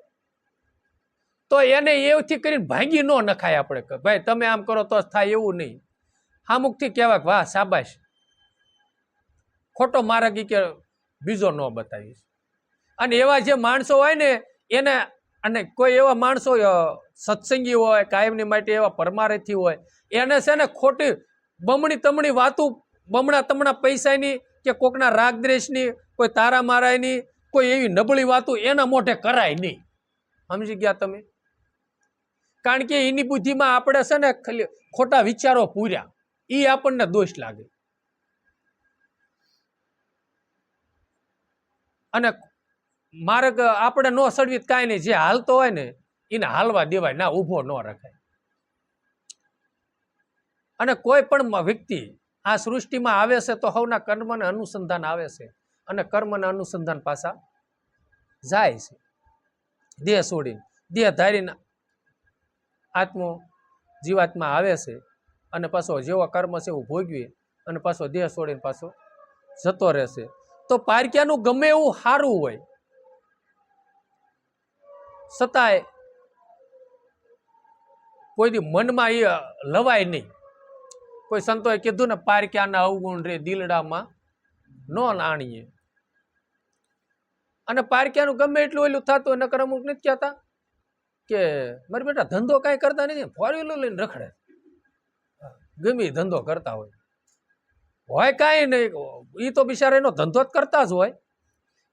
તો એને એવથી કરીને ભાંગી ન નખાય. આપણે ભાઈ તમે આમ કરો તો થાય એવું નહીં. હામુખથી કહેવાય વાહ શાબાશ, ખોટો માર્ગ કે બીજો ન બતાવીશ. અને એવા જે માણસો હોય ને એને, અને કોઈ એવા માણસો સત્સંગી હોય, કાયમની માટે એવા પરમાર્થી હોય, એને છે ને ખોટી બમણી તમણી વાતું, બમણા તમણા પૈસાની કે કોકના રાગદ્વેષની, કોઈ તારા મારાયની, કોઈ એવી નબળી વાતો એના મોઢે કરાય નહીં. સમજી ગયા તમે? કારણ કે એની બુદ્ધિમાં આપણે છે ને ખાલી ખોટા વિચારો પૂર્યા, એ આપણને દોષ લાગે. અને માર્ગ આપણે ન સડવી કાંઈ નહીં, જે હાલતો હોય ને એને હાલવા દેવાય, ના ઊભો ન રખાય. અને કોઈ પણ વ્યક્તિ આ સૃષ્ટિમાં આવે છે તો સૌના કર્મને અનુસંધાન આવે છે, અને કર્મના અનુસંધાન પાછા જાય છે. દેહ છોડીને દેહ ધારીને જીવાત્મા આવે છે, અને પાછો જેવો કર્મ છે એવું ભોગવી અને પાછો દેહ છોડીને પાછો જતો રહેશે. તો પારક્યાનું ગમે એવું સારું હોય છતાંય કોઈ દી મનમાં એ લવાય નહીં. કોઈ સંતોએ કીધું ને, પારક્યાના અવગુણ રે દિલડામાં ન નાણીએ. અને પારક્યાનું ગમે એટલું ઓલું થતું, નકર અમુક નથી કહેતા કે મારી બેટા ધંધો કાંઈ કરતા નથી, ફોર વ્હીલર લઈને રખડે, ગમે ધંધો કરતા હોય કાંઈ નહીં, એ તો બિચારા એનો ધંધો જ કરતા જ હોય,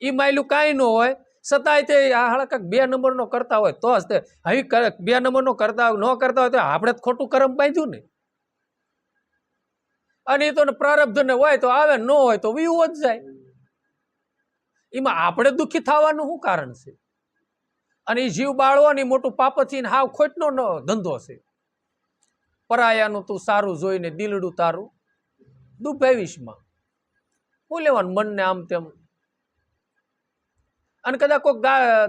એ માયલું કાંઈ ન હોય છતાંય તે આ હાળા કાંઈક 2 નંબરનો કરતા હોય તો જ તે હવે 2 નંબરનો કરતા ન કરતા હોય તો આપણે જ ખોટું કર્મ બાંધ્યું ને. અને એ તો પ્રારબ્ધ ને હોય તો આવે, ન હોય તો વીવો જ જાય. એમાં આપણે દુઃખી થવાનું શું કારણ છે? અને એ જીવ બાળવાની મોટું પાપથી હાવ ખોટનો ધંધો છે. પરાયાનું તું સારું જોઈને દિલડું તારું દુભાવીશમાં હું લેવાનું મનને આમ તેમ. અને કદાચ કોઈ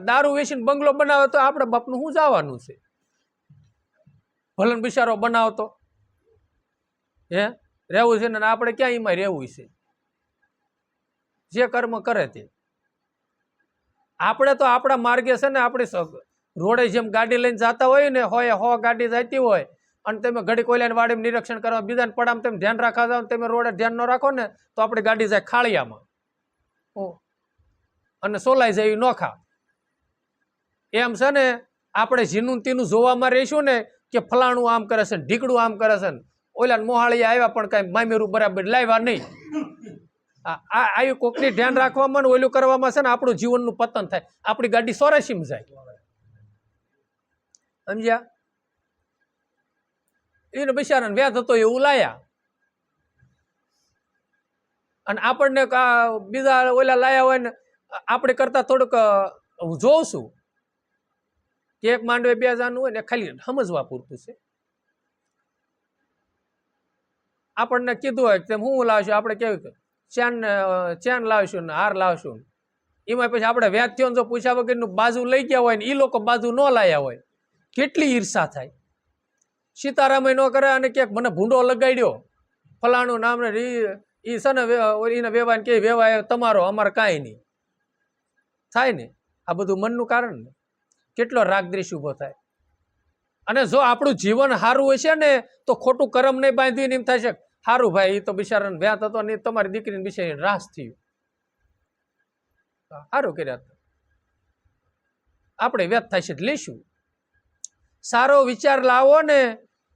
દારૂ વેચીને બંગલો બનાવે તો આપણે બાપનું શું જવાનું છે? ભલન બિચારો બનાવતો હે રહેવું છે ને, આપણે ક્યાં એમાં રહેવું છે? જે કર્મ કરે તે આપણે તો આપણા માર્ગે છે ને, આપણી રોડે જેમ ગાડી લઈને જતા હોય ને, હોય 100 ગાડી જતી હોય, અને તમે ઘડી કોઈલાની વાડીમાં નિરીક્ષણ કરવા બીજાને પડામાં તમે ધ્યાન રાખવા જાવ, તમે રોડે ધ્યાન ન રાખો ને તો આપણી ગાડી જાય ખાળિયામાં અને સોલાઈ જાય નોખા. એમ છે ને, આપણે જીનું તીનું જોવામાં રહીશું ને કે ફલાણું આમ કરે છે, ઢીકડું આમ કરે છે, ઓલા મોહાળી આવ્યા પણ કઈ મામેરું બરાબર લાવ્યા નહીં, આવી કોકની ધ્યાન રાખવામાં ઓલું કરવામાં છે ને આપણું જીવનનું પતન થાય, આપણી ગાડી સોરેસીમ જાય. સમજ્યા? એને બિચારાને વ્યાજ હતો એવું લાયા, અને આપણને બીજા ઓલા લાયા હોય ને આપણે કરતા થોડુંક જોઉં છું કે એક માંડવે 2 જાનું હોય ને ખાલી સમજવા પૂરતું છે. આપણને કીધું હોય તેમ હું લાવશું, આપણે કેવું ચેન લાવશું ને હાર લાવશું, એમાં પછી આપણે વ્યાજ થયો જો પૂછ્યા વગરનું બાજુ લઈ ગયા હોય ને એ લોકો બાજુ ન લાયા હોય, કેટલી ઈર્ષા થાય. સીતારામય ન કરે અને ક્યાંક મને ભૂંડો લગાડ્યો ફલાણું નામ ને એ છે ને એને વેવાય કે વેવાય તમારો, અમારે કાંઈ નહીં થાય ને. આ બધું મનનું કારણ ને, કેટલો રાગદ્વેષ ઉભો થાય. અને જો આપણું જીવન સારું હોય છે ને તો ખોટું કર્મ નહીં બાંધ્યું એમ થાય છે સારું ભાઈ એ તો બિચારાને વ્યાત હતો ને તમારી દીકરીને બિચારી રાસ થયું, સારું કર્યા, આપણે વ્યાત થાય છે લઈશું. સારો વિચાર લાવો ને,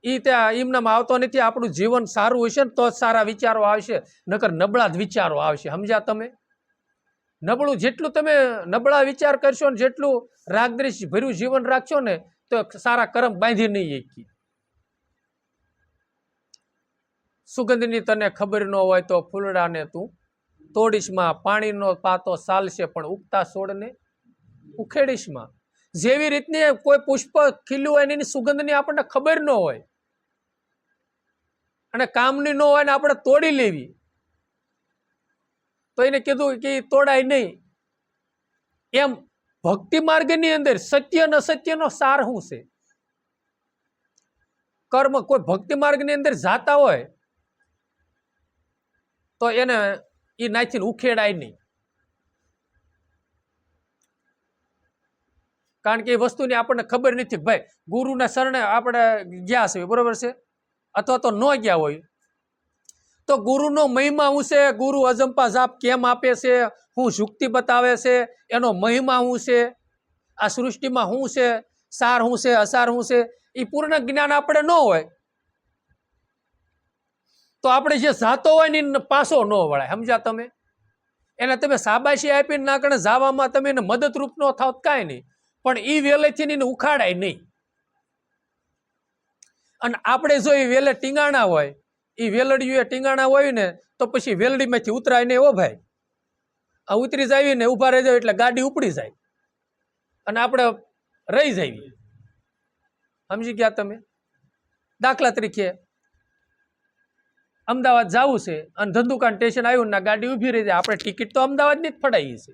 એ ત્યાં એમનામાં આવતો નથી. આપણું જીવન સારું હશે ને તો જ સારા વિચારો આવશે, નકર નબળા જ વિચારો આવશે. સમજ્યા તમે? નબળું જેટલું તમે નબળા વિચાર કરશો ને, જેટલું રાગદ્વેષ ભર્યું જીવન રાખશો ને તો સારા કર્મ બાંધી નહીં એકી. સુગંધની તને ખબર ન હોય તો ફૂલડાને તું તોડીશમાં, પાણીનો પાતો ચાલશે પણ ઉગતા છોડને ઉખેડીશમાં. જેવી રીતની કોઈ પુષ્પ ખીલ્યું હોય એની સુગંધની આપણને ખબર ન હોય અને કામની ન હોય ને આપણે તોડી લેવી તો એને કીધું કે તોડાય નહીં. એમ ભક્તિ માર્ગની અંદર સત્ય ને અસત્યનો સાર શું છે? કર્મ કોઈ ભક્તિ માર્ગની અંદર જાતા હોય તો એને એ નાચીને ઉખેડાય નહીં, કારણ કે એ વસ્તુની આપણને ખબર નથી. ભાઈ ગુરુના શરણે આપણે ગયા છે બરોબર છે, અથવા તો ન ગયા હોય તો ગુરુનો મહિમા શું છે? ગુરુ અજંપા જાપ કેમ આપે છે? શું યુક્તિ બતાવે છે? એનો મહિમા શું છે? આ સૃષ્ટિમાં શું છે? સાર શું છે? અસાર શું છે? એ પૂર્ણ જ્ઞાન આપણે ન હોય તો આપણે જે જાતો હોય ને પાછો ન વળાય. સમજ્યા તમે? એને તમે શાબાશી આપીને ના કણે જાવામાં તમે એને મદદરૂપ ન થાવ કાંઈ નહીં, પણ એ વેલેથી એને ઉખાડાય નહીં. અને આપણે જો એ વેલે ટીંગાણા હોય, એ વેલડીયું ટીંગાણા હોય ને તો પછી વેલડીમાંથી ઉતરાય નહીં. ઓ ભાઈ, આ ઉતરી જાય ને ઊભા રહી જાય એટલે ગાડી ઉપડી જાય અને આપણે રહી જઈએ. સમજી ગયા તમે? દાખલા તરીકે અમદાવાદ જવું છે અને ધંધુકાન સ્ટેશન આવ્યું ને ગાડી ઊભી રહી જાય, આપણે ટિકિટ તો અમદાવાદની જ ફડાવી છે,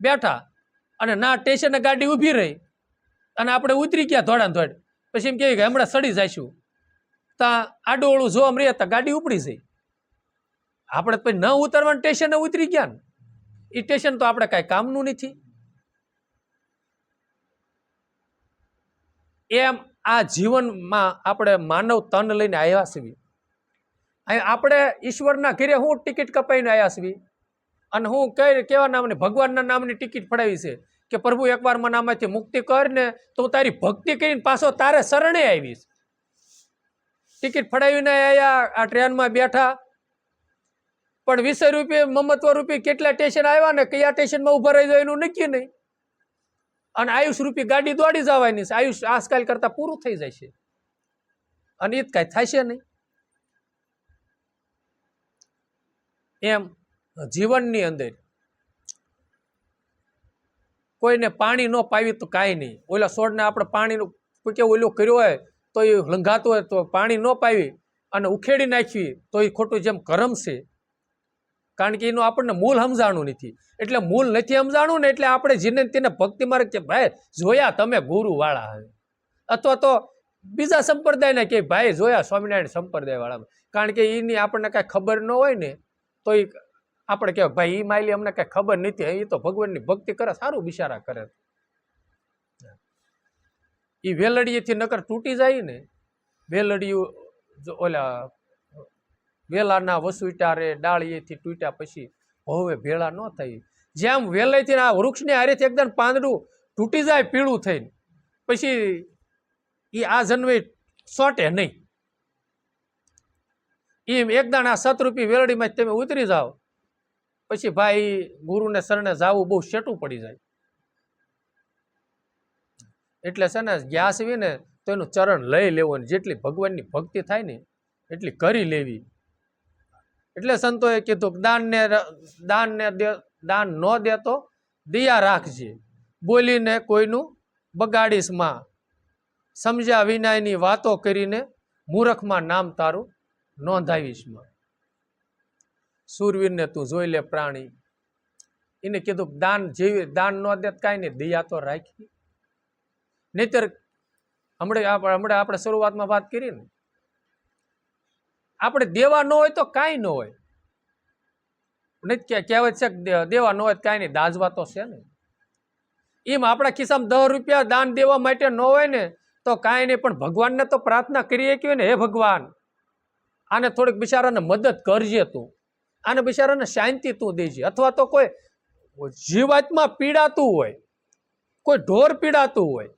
બેઠા અને ના સ્ટેશને ગાડી ઊભી રહી અને આપણે ઉતરી ગયા ધોળા ધોડ, પછી એમ કહેવાય કે હમણાં સડી જઈશું, ત્યાં આડોળું જોવા મળે તો ગાડી ઉપડી જાય. આપણે પછી ન ઉતરવાનું સ્ટેશને ઉતરી ગયા ને, એ સ્ટેશન તો આપણે કાંઈ કામનું નથી. એમ આ જીવનમાં આપણે માનવ તન લઈને આવ્યા છીએ. આપણે ઈશ્વરના ઘરે હું ટિકિટ કપાઈને આવ્યા છીએ અને હું કેવા નામની ભગવાનના નામની ટિકિટ ફડાવી છે કે પ્રભુ એકવાર મને આમાંથી મુક્તિ કર ને તો હું તારી ભક્તિ કરીને પાછો તારે શરણે આવીશ. ટિકિટ ફડાવીને આવ્યા, આ ટ્રેનમાં બેઠા, પણ 20 રૂપિયા મમત્વ રૂપિયા કેટલા સ્ટેશન આવ્યા ને કયા સ્ટેશનમાં ઉભા રહી જાય એનું નક્કી નહીં. અને આયુષ રૂપી ગાડી દોડી જવાની છે, આયુષ આજકાલ કરતા પૂરું થઈ જાય છે અને એ જ કાંઈ થશે નહીં. એમ જીવનની અંદર કોઈને પાણી ન પાવી તો કાંઈ નહીં. ઓલા છોડને આપણે પાણીનું કે ઓલો કર્યો હોય તો એ લંઘાતો હોય તો પાણી ન પાવી અને ઉખેડી નાખવી તો એ ખોટું જેમ કરમ છે. કારણ કે એનું આપણને મૂળ સમજાણું નથી. એટલે મૂળ નથી સમજાણું ને એટલે આપણે જેને તેને ભક્તિ માર્ગ કે ભાઈ જોયા તમે ગુરુવાળા હવે, અથવા તો બીજા સંપ્રદાયને કે ભાઈ જોયા સ્વામિનારાયણ સંપ્રદાય વાળા. કારણ કે એની આપણને કાંઈ ખબર ન હોય ને તો એ આપણે કહેવાય ભાઈ એ માયલી અમને કાંઈ ખબર નથી, એ તો ભગવાનની ભક્તિ કરે, સારું બિચારા કરે. એ વેલડીએથી નકર તૂટી જાય ને, વેલડિયું ઓલા વેલાના વસુટા રે ડાળીએથી તૂટ્યા પછી હવે ભેળા ન થાય. જેમ વેલાઈથી આ વૃક્ષની હારેથી એકદમ પાંદડું તૂટી જાય પીળું થઈને, પછી એ આ જન્મે સોટે નહીં. એમ એકદમ આ સતરૂપી વેલડીમાં તમે ઉતરી જાઓ પછી ભાઈ ગુરુને શરણે જાવું બહુ શેટું પડી જાય. એટલે છે ને ગયા સીવી ને તો એનું ચરણ લઈ લેવું, જેટલી ભગવાનની ભક્તિ થાય ને એટલી કરી લેવી. એટલે સંતોએ કીધું દાન ન દે તો દિયા રાખજે, બોલીને કોઈનું બગાડીશ માં, સમજ્યા વિનાયની વાતો કરીને મૂરખમાં નામ તારું નોંધાવીશ માં. સુરવીરને તું જોઈ લે પ્રાણી. એને કીધું દાન જેવી દાન ન દે કાંઈ નહીં, દિયા તો રાખી. નહીતર હમણાં આપણે શરૂઆતમાં વાત કરી ને, આપણે દેવા ન હોય તો કાંઈ ન હોય. નથી કહેવત છે દેવા ન હોય કાંઈ નહીં, દાજવા તો છે ને. એમ આપણા ખિસ્સામાં 10 રૂપિયા દાન દેવા માટે ન હોય ને તો કાંઈ નહીં, પણ ભગવાનને તો પ્રાર્થના કરીએ કે ને હે ભગવાન આને થોડીક બિચારાને મદદ કરજે તું, આને બિચારાને શાંતિ તું દેજે. અથવા તો કોઈ જીવાત્મા પીડાતું હોય, કોઈ ઢોર પીડાતું હોય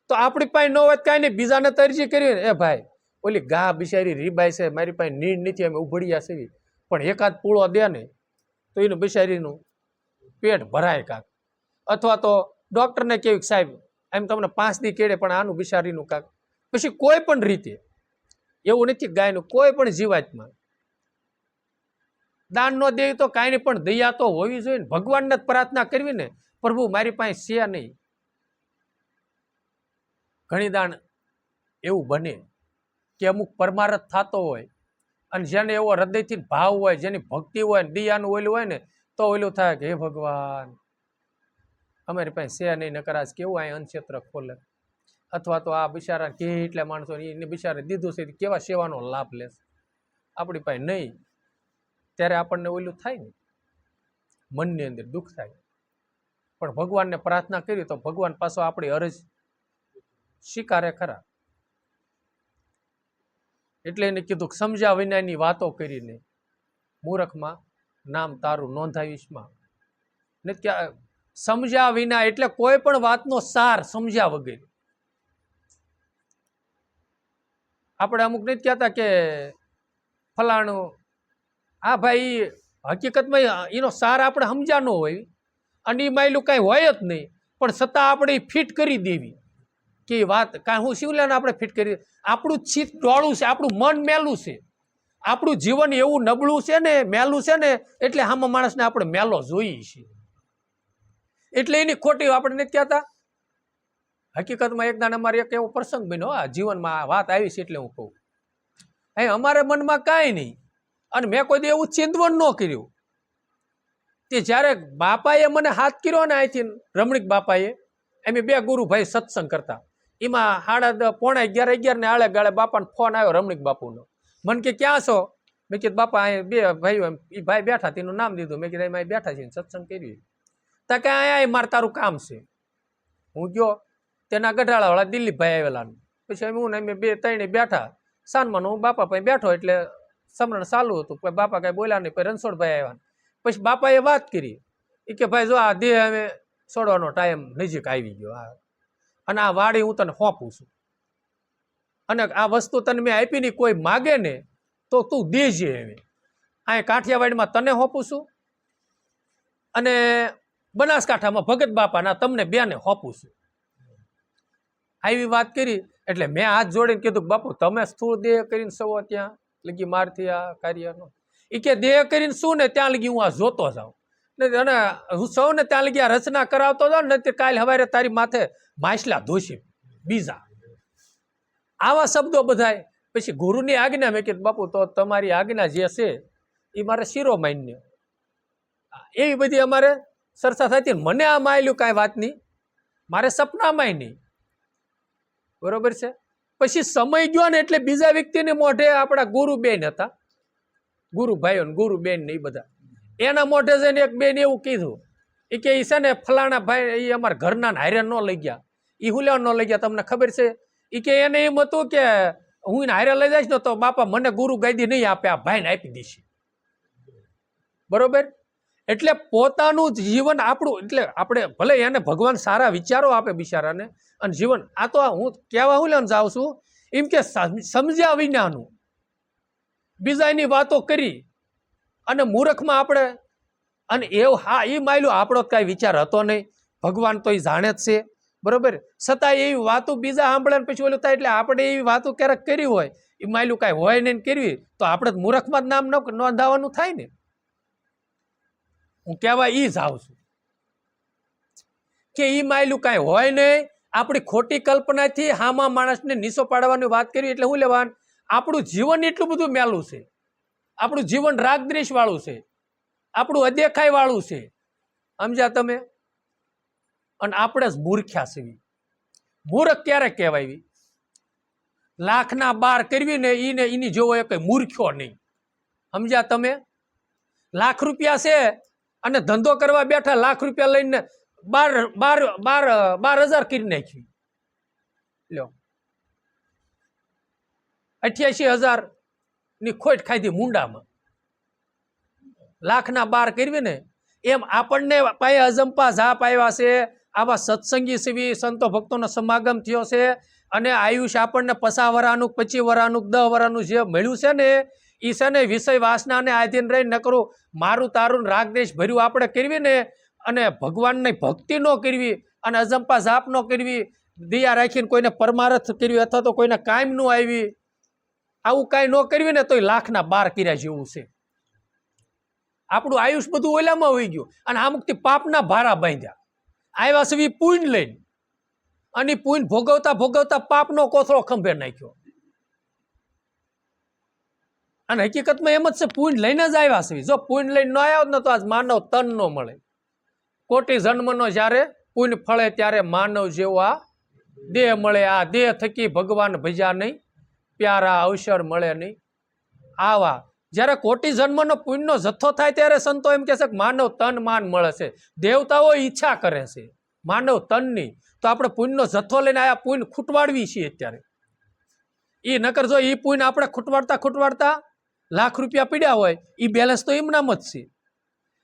તો આપણી પાસે ન હોય કાંઈ નહીં, બીજાને તરજી કરી એ ભાઈ ઓલી ગા બિચારી રીબાઈ છે, મારી પાસે નીડ નથી, અમે ઉભડિયા છે, પણ એકાદ પૂળો દે ને તો એનું બિચારીનું પેટ ભરાય કાંક. અથવા તો ડૉક્ટરને કેવી સાહેબ એમ તમને 5 દી કેળે પણ આનું બિચારીનું કાંક. પછી કોઈ પણ રીતે એવું નથી, ગાયનું કોઈ પણ જીવાતમાં દાન ન દેવી તો કાંઈ નહીં, પણ દયા તો હોવી જોઈએ ને. ભગવાનને જ પ્રાર્થના કરવી ને, પ્રભુ મારી પાસે છે નહીં. ઘણી દાણ એવું બને કે અમુક પરમારથ થતો હોય અને જેને એવો હૃદયથી ભાવ હોય, જેની ભક્તિ હોય ને દયાનું ઓલું હોય ને તો ઓલું થાય કે હે ભગવાન અમારી પાસે છે નહીં, નકર આજ કેવું અહીં અન્નક્ષેત્ર ખોલે. અથવા તો આ બિચારા કેટલા માણસો એને બિચારે દીધું છે કેવા સેવાનો લાભ લેશે, આપણી પાસે નહીં. ત્યારે આપણને ઓલું થાય ને, મનની અંદર દુઃખ થાય. પણ ભગવાનને પ્રાર્થના કરી તો ભગવાન પાછો આપણી અરજ સ્વીકારે ખરા. એટલે એને કીધું સમજ્યા વિનાની વાતો કરીને મૂરખમાં નામ તારું નોંધાવીશમાં. નથી સમજ્યા વિના એટલે કોઈ પણ વાતનો સાર સમજ્યા વગર. આપણે અમુક નથી કહેતા કે ફલાણું આ ભાઈ હકીકતમાં એનો સાર આપણે સમજ્યા ન હોય અને એ માયલું કાંઈ હોય જ નહીં, પણ છતાં આપણે ફિટ કરી દેવી કે વાત કાંઈ હું શિવલાને આપણે ફિટ કરી. આપણું ચિત્ત ડોળું છે, આપણું મન મેલું છે, આપણું જીવન એવું નબળું છે ને મેલું છે ને, એટલે આમાં માણસને આપણે મેલો જોઈએ છીએ. એટલે એની ખોટી આપણે નથી કહેતા. હકીકતમાં એક દાડે અમારે એક એવો પ્રસંગ બન્યો, આ જીવનમાં વાત આવી છે એટલે હું કહું. અહીં અમારે મનમાં કાંઈ નહીં અને મેં કોઈ દી એવું ચિંતવન ન કર્યું. તે જ્યારે બાપાએ મને હાથ કર્યો ને અહીંથી રમણીક બાપાએ, એમ 2 ગુરુભાઈ સત્સંગ કરતા, એમાં 10:30 ને આળે ગાળે બાપાનો ફોન આવ્યો રમણીક બાપુનો. મને કે ક્યાં છો? મેં કીધું બાપા અહીં 2 ભાઈઓ એ ભાઈ બેઠા, તેનું નામ દીધું. મેં કીધું એમાં બેઠા છીએ સત્સંગ કરી. તા કે અહીંયા મારે તારું કામ છે. હું ગયો, તેના ગઢાળાવાળા દિલીપભાઈ આવેલા. પછી હું ને અમે 2-3 બેઠા. સાનમાં હું બાપા પાસે બેઠો એટલે સમરણ ચાલુ હતું. પછી બાપા કાંઈ બોલ્યા નહીં. પછી રણછોડભાઈ આવ્યા. પછી બાપાએ વાત કરી એ કે ભાઈ જો આ દેહ હવે છોડવાનો ટાઈમ નજીક આવી ગયો, અને આ વાડી હું તને સોંપું છું, અને આ વસ્તુ તને મેં આપી નહીં, કોઈ માગે ને તો તું દેજે. હવે અહીં કાઠિયાવાડમાં તને સોંપું છું અને બનાસકાંઠામાં ભગત બાપાના તમને 2ને સોંપું છું. આવી વાત કરી એટલે મેં હાથ જોડીને કીધું બાપુ તમે સ્થૂળ દેહ કરીને સવો ત્યાં લગી મારથી આ કાર્યનો. એ કે દેહ કરીને શું ને ત્યાં લગી હું આ જોતો જાઉં અને હું સૌ ને ત્યાં લગી આ રચના કરાવતો જાઉં ને કાલ સવારે તારી માથે માછલા ધોશી બીજા આવા શબ્દો બધાય. પછી ગુરુની આજ્ઞા. મેં કીધું બાપુ તો તમારી આજ્ઞા જે છે એ મારે શિરોમાન્ય. એવી બધી અમારે ચર્ચા થતી. મને આ માયલું કાંઈ વાત નહીં, મારે સપનામાંય નહીં. બરોબર છે. પછી સમય ગયો ને એટલે બીજા વ્યક્તિને મોઢે આપણા ગુરુબેન હતા, ગુરુભાઈઓ ને ગુરુબેન ને એ બધા, એના મોઢે જઈને એક બેન એવું કીધું એ કે છે ને ફલાણા ભાઈ એ અમારા ઘરના હારે ન લઈ ગયા. એ હું લેવા ન લઈ ગયા તમને ખબર છે? એ કે એને એમ હતું કે હું એને હારે લઈ જઈશ ને તો બાપા મને ગુરુ ગાદી નહીં આપે, આ ભાઈને આપી દઈશ. બરોબર. એટલે પોતાનું જીવન આપણું, એટલે આપણે ભલે એને ભગવાન સારા વિચારો આપે બિચારાને અને જીવન, આ તો હું કહેવા હું લેવાનું જાઉં છું એમ કે સમજ્યા વિનાનું બીજાની વાતો કરી અને મૂર્ખમાં આપણે, અને એવું હા એ માયલું આપણો કાંઈ વિચાર હતો નહીં, ભગવાન તો એ જાણે જ છે. બરોબર. છતાં એવી વાતો બીજા સાંભળે ને પછી ઓલું થાય. એટલે આપણે એવી વાતો ક્યારેક કરી હોય એ માયલું કાંઈ હોય નહીં કરવી તો આપણે મૂર્ખમાં જ નામ નોંધાવાનું થાય ને. હું કહેવા એ જ આવું છું કે એ માયલું કાંઈ હોય નહીં. આપણી ખોટી કલ્પનાથી હામાં માણસને નીચો પાડવાની વાત કરી એટલે શું લેવાનું? આપણું જીવન એટલું બધું મેલું છે, આપણું જીવન રાગદ્વેષ વાળું છે, આપણું અદેખાઈ વાળું છે. સમજ્યા તમે? અને આપણે જ મૂર્ખ્યા છીએ. મૂર્ખ ક્યારે કહેવાય? 1,00,000ના 12 કરવી ને એને એની જેવો એક મૂર્ખ્યો નહીં. સમજ્યા તમે? ₹1,00,000 છે અને ધંધો કરવા બેઠા ₹1,00,000 લઈને 12,000 કરી નાખી. લ્યો 88,000 ની ખોટ ખાધી મુંડામાં. 1,00,000ના 12 કરવી ને એમ આપણને પાયે અજંપા જાપ આવ્યા છે. આવા સત્સંગી સેવી સંતો ભક્તોનો સમાગમ થયો છે અને આયુષ આપણને 50 વર્ષનું 25 વર્ષનું 10 વર્ષનું જે મળ્યું છે ને એ છે ને વિષય વાસનાને આધીન રહી ન કરું મારું તારું રાગદેશ ભર્યું આપણે કરવી ને અને ભગવાનની ભક્તિ ન કરવી અને અજંપા જાપ ન કરવી, દિયા રાખીને કોઈને પરમારથ કરવી અથવા તો કોઈને કાયમ ન આવી, આવું કાંઈ ન કરવી ને તો 1,00,000ના 12 કર્યા જેવું છે. આપણું આયુષ બધું ઓલામાં હોઈ ગયું અને અમુકથી પાપના ભારા બાંધ્યા આવ્યા છે પુણ્ય લઈને, અને પુણ્ય ભોગવતા ભોગવતા પાપનો કોથળો ખંભે નાખ્યો. અને હકીકતમાં એમ જ છે, પુણ્ય લઈને જ આવ્યા છે. જો પુણ્ય લઈને ન આવ્યો ને તો આજ માનવ તન ન મળે. કોટી જન્મનો જ્યારે પુણ્ય ફળે ત્યારે માનવ જેવો આ દેહ મળે. આ દેહ થકી ભગવાન ભજ્યા નહીં, પ્યારા અવસર મળે નહીં. આવા જ્યારે કોટી જન્મનો પુણ્યનો જથ્થો થાય ત્યારે સંતો એમ કહે છે કે માનવ તન માન મળે છે. દેવતાઓ ઈચ્છા કરે છે માનવ તનની, તો આપણે પુણ્યનો જથ્થો લઈને આયા પુણ્ય ખૂટવાડવી છીએ અત્યારે. એ નકર જો એ પુણ્ય આપણે ખૂટવાડતા ખૂટવાડતા ₹1,00,000 પીડ્યા હોય એ બેલેન્સ તો એમનામ જ છે.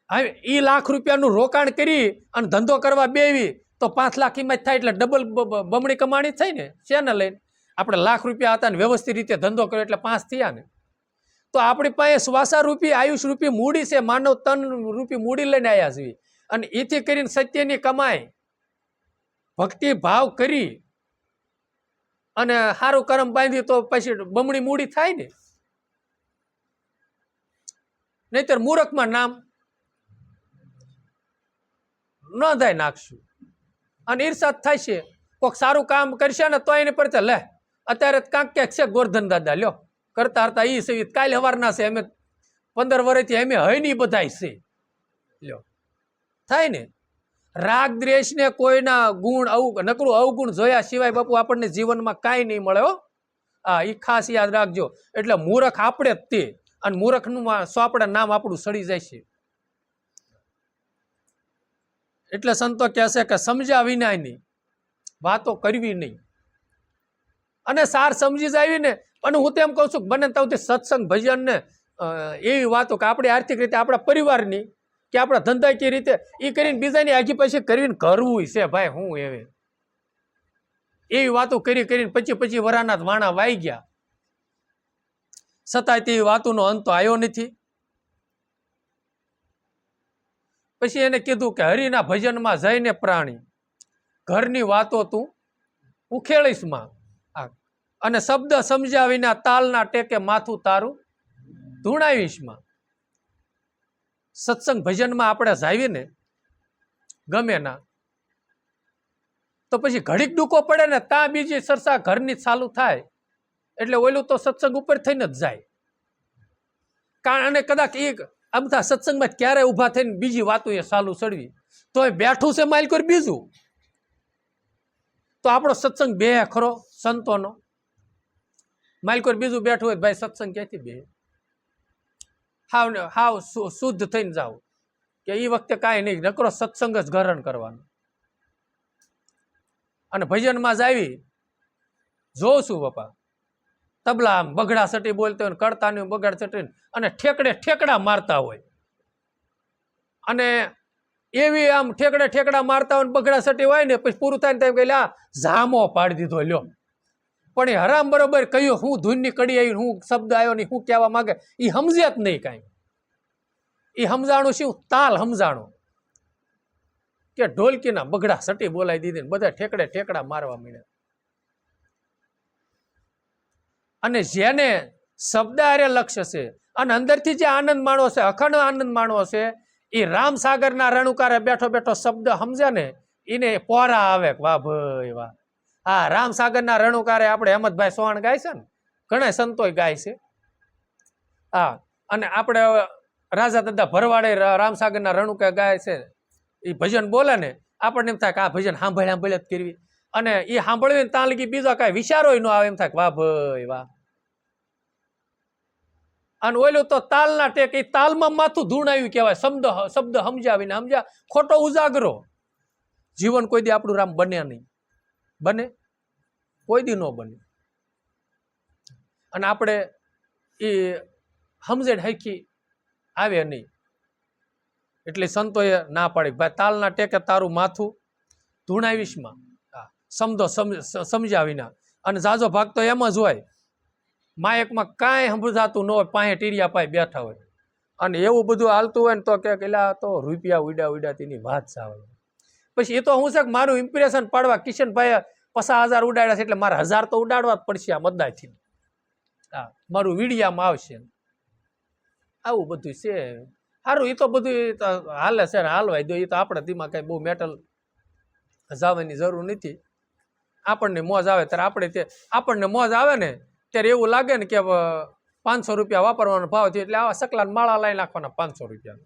હવે એ ₹1,00,000નું રોકાણ કરી અને ધંધો કરવા બેવી તો 5 લાખ કિંમત થાય એટલે ડબલ બમણી કમાણી થઈ ને. શેને લઈને આપણે ₹1,00,000 હતા ને વ્યવસ્થિત રીતે ધંધો કર્યો એટલે 5 થયા ને. તો આપણી પાસે શ્વાસા રૂપી આયુષ રૂપી મૂડી છે, માનવ તન રૂપી મૂડી લઈને આવ્યા છીએ, અને એથી કરીને સત્યની કમાઈ ભક્તિ ભાવ કરી અને સારું કર્મ બાંધી તો પછી બમણી મૂડી થાય ને, નહીતર મૂરખમાં નામ નોંધાઈ નાખશું. અને ઈર્ષા થાય છે, કોઈક સારું કામ કરશે ને તો એને પડતે લે અત્યારે કાંક ક્યાંક છે ગોરધન દાદા લ્યો કરતા હતા એ છે, કાલે હવારના છે, અમે 15 વર્ષથી અમે હય નહીં બધાય છે લ્યો થાય ને. રાગ દ્વેષ ને કોઈના ગુણ નકરું અવગુણ જોયા સિવાય બાપુ આપણને જીવનમાં કાંઈ નહીં મળે હો. હા, એ ખાસ યાદ રાખજો. એટલે મૂરખ આપણે જ તે, અને મૂરખનું આપણે નામ આપણું સડી જાય છે. એટલે સંતો કહે છે કે સમજ્યા વિનાની વાતો કરવી નહીં, અને સાર સમજી જાય ને. અને હું તેમ કહું છું બને તો સત્સંગ ભજન ને એવી વાતો કે આપણે આર્થિક રીતે આપણા પરિવારની કે આપણા ધંધાકીય રીતે એ કરીને બીજાની આગી પાછી કરીને કરવું છે ભાઈ. હું એવી વાતો કરીને 25 વરાના વાણા વાઈ ગયા, છતાંય તે વાતોનો અંત આવ્યો નથી. પછી એને કીધું કે હરિના ભજનમાં જઈને પ્રાણી ઘરની વાતો તું ઉખેળીશ માં, અને શબ્દ સમજ્યા વિના તાલના ટેકે માથું તારું ધૂણાવીશ માં. સત્સંગ ભજનમાં આપણે જાવીને ગમે ના તો પછી ઘડીક ડૂકો પડે ને ત્યાં બીજી સરસા ઘરની ચાલુ થાય, એટલે ઓલું તો સત્સંગ ઉપર થઈને જ જાય. કારણ અને કદાચ એક અમથા સત્સંગમાં ક્યારે ઊભા થઈને બીજી વાતો એ ચાલુ ચડવી તો એ બેઠું છે માઇલ કરી બીજું, તો આપણો સત્સંગ બે ખરો સંતોનો. માઇલ કરી બીજું બેઠું હોય ભાઈ સત્સંગ ક્યાંથી બે? હાવ શુદ્ધ થઈને જાવ કે એ વખતે કાંઈ નહીં, નકરો સત્સંગ જ ગ્રહણ કરવાનો. અને ભજનમાં જ આવી જોઉં છું બાપા તબલા આમ બગડા સટી બોલતા હોય, કરતાની બગાડ સટી અને ઠેકડા મારતા હોય, અને એવી આમ ઠેકડા મારતા હોય બગડા સટી હોય ને પછી પૂરું થાય ને તેમ કહે જામો પાડી દીધો લ્યો. પણ એ હરામ બરોબર કહ્યું હું ધૂનની કડી આવી, હું શબ્દ આવ્યો નહીં, હું કહેવા માંગે એ સમજ્યા જ નહીં કાંઈ. એ સમજાણું શું? તાલ સમજાણું કે ઢોલકીના બગડા સટી બોલાવી દીધી, બધા ઠેકડા મારવા માંડ્યા. અને જેને શબ્દ આરે લક્ષ્ય છે અને અંદરથી જે આનંદ માણવો છે, અખંડ આનંદ માણવો છે, એ રામસાગરના રણુકારે બેઠો શબ્દ સમજે ને એને પોરા આવે. વાહ ભાઈ વાહ. હા, રામસાગરના રણુકારે આપણે હેમંતભાઈ સોહાણ ગાય છે ને, ઘણા સંતોય ગાય છે. હા, અને આપણે રાજા દાદા ભરવાડે રામસાગરના રણુકા ગાય છે. એ ભજન બોલે ને આપણને એમ થાય કે આ ભજન સાંભળ્યા જ કરવી, અને એ સાંભળવી ને ત્યાં લગી બીજો કાંઈ વિચારો ન આવે, એમ થાય વાહ ભાઈ વાહ. અને ઓલું તો તાલના ટેક, એ તાલમાં માથું ધૂણાવ્યું કહેવાય. શબ્દ સમજાવીને સમજ્યા ખોટો ઉજાગરો. જીવન કોઈ દી આપણું રામ બને નહીં, બને કોઈ દી ન બને. અને આપણે એ સમજણ હૈકી આવે નહીં. એટલે સંતોએ ના પાડી ભાઈ તાલના ટેકે તારું માથું ધૂણાવીશમાં, સમજો સમજ્યા વિના. અને જાજો ભાગ તો એમ જ હોય, માયકમાં કાંઈ સમજાતું ન હોય, પાસે ટીરિયા પાસે બેઠા હોય, અને એવું બધું હાલતું હોય ને તો કે એલા તો રૂપિયા ઉડ્યા તેની વાત સાવે. પછી એ તો હું છે કે મારું ઇમ્પ્રેશન પાડવા કિશનભાઈએ 50,000 ઉડાડ્યા છે એટલે મારે 1000 તો ઉડાડવા જ પડશે આ મદાયથી. હા, મારું વીડિયામાં આવશે, આવું બધું છે. સારું, એ તો બધું હાલે છે, હાલવાય દો. એ તો આપણા ધીમાં કાંઈ બહુ મેટલ જવાની જરૂર નથી. આપણને મોજ આવે ત્યારે આપણને મોજ આવે ને ત્યારે એવું લાગે ને કે 500 રૂપિયા વાપરવાનો ભાવ થયો એટલે આવા સકલાને માળા લાવી નાખવાના 500 રૂપિયા,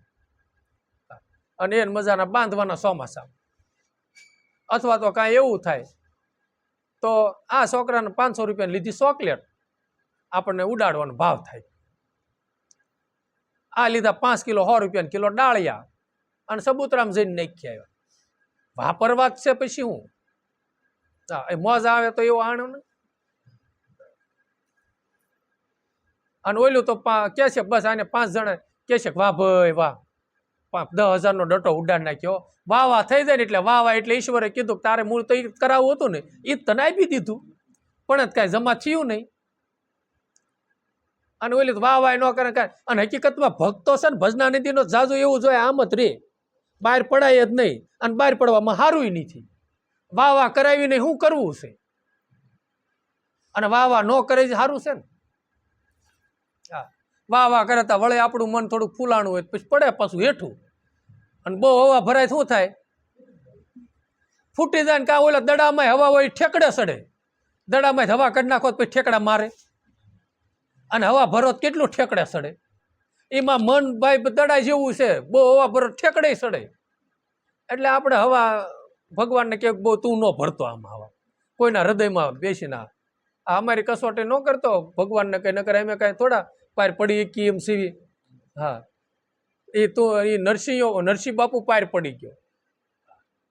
અને એને મજાના બાંધવાના ચોમાસા. અથવા તો કાંઈ એવું થાય તો આ છોકરાને 500 રૂપિયાની લીધી ચોકલેટ આપણને ઉડાડવાનો ભાવ થાય. આ લીધા 5 કિલો 100 રૂપિયા કિલો ડાળિયા, અને સબૂતરામ જઈને નાખી આવ્યા. વાપરવા જ છે પછી હું. હા, મોજ આવે તો એવું આણું ને. અને ઓલું તો કે છે બસ આને 5 જણા કે છે વાહ ભાઈ વાહ 10,000 નો ડટો ઉડાડ નાખ્યો. વાહ થઈ જાય ને એટલે વાહ એટલે ઈશ્વરે કીધું તારે મૂળ તો એ કરાવવું હતું ને, એ તને આપી દીધું, પણ કાંઈ જમા થયું નહીં. અને ઓલી વાહ વાહ ન કરે કાંઈ. અને હકીકતમાં ભક્તો છે ને ભજના નિધિનો જાજુ એવું જોઈએ આમ જ રે, બહાર પડાય જ નહીં, અને બહાર પડવામાં સારું નથી. વાહ વાહ કરાવીને શું કરવું છે? અને વાહ વાહ ન કરે સારું છે ને. હા, વાહ વાહ કરતા વળે આપણું મન થોડુંક ફૂલાણું હોય પછી પડે પાછું હેઠું, અને બહુ હવા ભરાય શું થાય? ફૂટી જાય ને કાં ઓલા દડામાં હવા હોય ઠેકડે સડે, દડામાં હવા કાઢી નાખો પછી ઠેકડા મારે, અને હવા ભરો કેટલું ઠેકડે સડે. એમાં મન ભાઈ દડા જેવું છે, બહુ હવા ભરો ઠેકડે સડે. એટલે આપણે હવા ભગવાનને કે બહુ તું ન ભરતો આમાં હવા, કોઈના હૃદયમાં બેસી ના. આ અમારી કસોટી ન કરતો ભગવાનને કઈ ન કરે, અમે કઈ થોડા પાર પડી કી એમ સીવી. હા, એ તો એ નરસિંહ બાપુ પાર પડી ગયો,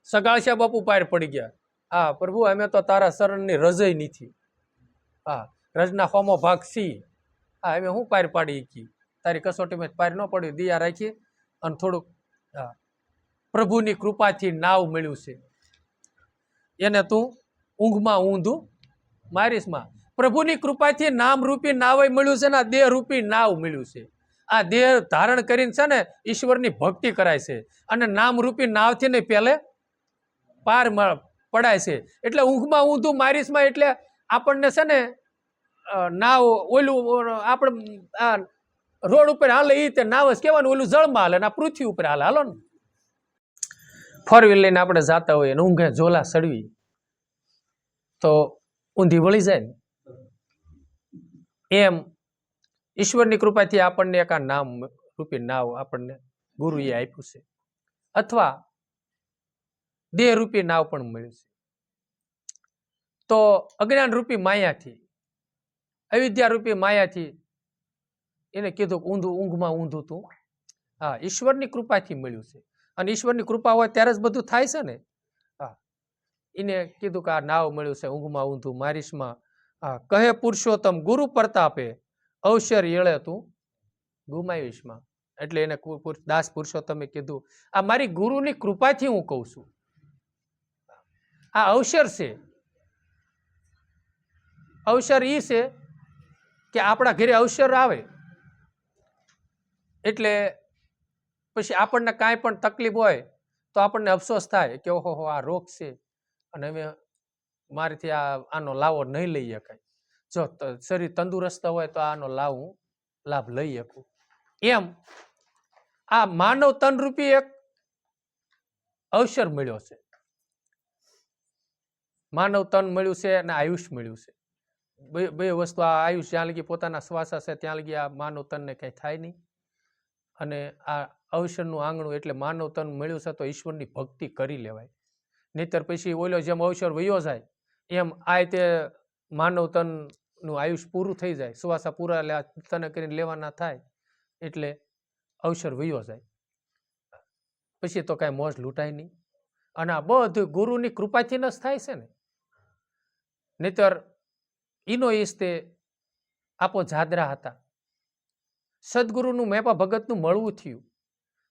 સગાળશા બાપુ પાર પડી ગયા. હા પ્રભુ અમે તો તારા શરણની રજય નથી. હા, રજના હોમો ભાગ સી. હા, અમે હું પાર પાડી કી, તારી કસોટીમાં પાર ન પડ્યું, દિયા રાખી અને થોડુંક. હા, પ્રભુની કૃપાથી નાવ મળ્યું છે, એને તું ઊંઘમાં ઊંધું મારીશમાં. પ્રભુની કૃપાથી નામરૂપી નાવ મળ્યું છે ને આ દેહ રૂપી નાવ મળ્યું છે. આ દેહ ધારણ કરીને છે ને ઈશ્વરની ભક્તિ કરાય છે, અને નામરૂપી નાવથી ને પેલે પાર પડાય છે. એટલે ઊંઘમાં ઊંધું મારીશમાં એટલે આપણને છે ને નાવ ઓલું આપણે આ રોડ ઉપર હાલે એ રીતે નાવ જ કહેવાનું, ઓલું જળમાં હાલે ને આ પૃથ્વી ઉપર હાલે. હાલો ને ફોર વ્હીલ લઈને આપણે જાતા હોઈએ ને ઊંઘે ઝોલા સડવી તો ઊંધી વળી જાય ને, એમ ઈશ્વરની કૃપાથી આપણને એક આ નામ રૂપી નાવ આપણને ગુરુએ આપ્યું છે, અથવા દેહ રૂપી નાવ પણ મળ્યું છે. તો અજ્ઞાન રૂપી માયાથી, અવિદ્યા રૂપી માયાથી એને કીધું કે ઊંધું ઊંઘમાં ઊંધું તું. હા, ઈશ્વરની કૃપાથી મળ્યું છે, અને ઈશ્વરની કૃપા હોય ત્યારે જ બધું થાય છે ને. હા, એને કીધું કે આ નાવ મળ્યું છે ઊંઘમાં ઊંધું મારીશમાં. હા, કહે પુરુષોત્તમ ગુરુ પ્રતાપે અવસર એળે તું ગુમાવીશમાં. એટલે એને દાસ પુરુષોત્તમે કીધું આ મારી ગુરુની કૃપાથી હું કહું છું. આ અવસર છે. અવસર ઈ છે કે આપણા ઘરે અવસર આવે એટલે પછી આપણને કાંઈ પણ તકલીફ હોય તો આપણને અફસોસ થાય કે ઓહો આ રોગ છે અને હવે મારીથી આનો લાવો નહીં લઈ શકાય. જો શરીર તંદુરસ્ત હોય તો આનો લાભ લઈ શકું. એમ આ માનવ તન રૂપી એક અવસર મળ્યો છે. માનવ તન મળ્યું છે અને આયુષ મળ્યું છે. બે વસ્તુ, આ આયુષ જ્યાં લગી પોતાના શ્વાસ હશે ત્યાં લગી આ માનવ તનને કઈ થાય નહીં. અને આ અવસરનું આંગણું એટલે માનવ તન મળ્યું છે તો ઈશ્વરની ભક્તિ કરી લેવાય. નહીતર પછી ઓલો જેમ અવસર વયો જાય એમ આ તે માનવ તનનું આયુષ પૂરું થઈ જાય, શ્વાસા પૂરા તને કરીને લેવાના થાય એટલે અવસર વયો જાય, પછી તો કાંઈ મોજ લૂંટાય નહીં. અને આ બધું ગુરુની કૃપાથી જ થાય છે ને. નહીતર ઈનો ઈસ્તે આપો જાદરા હતા, સદગુરુનું મેપા ભગતનું મળવું થયું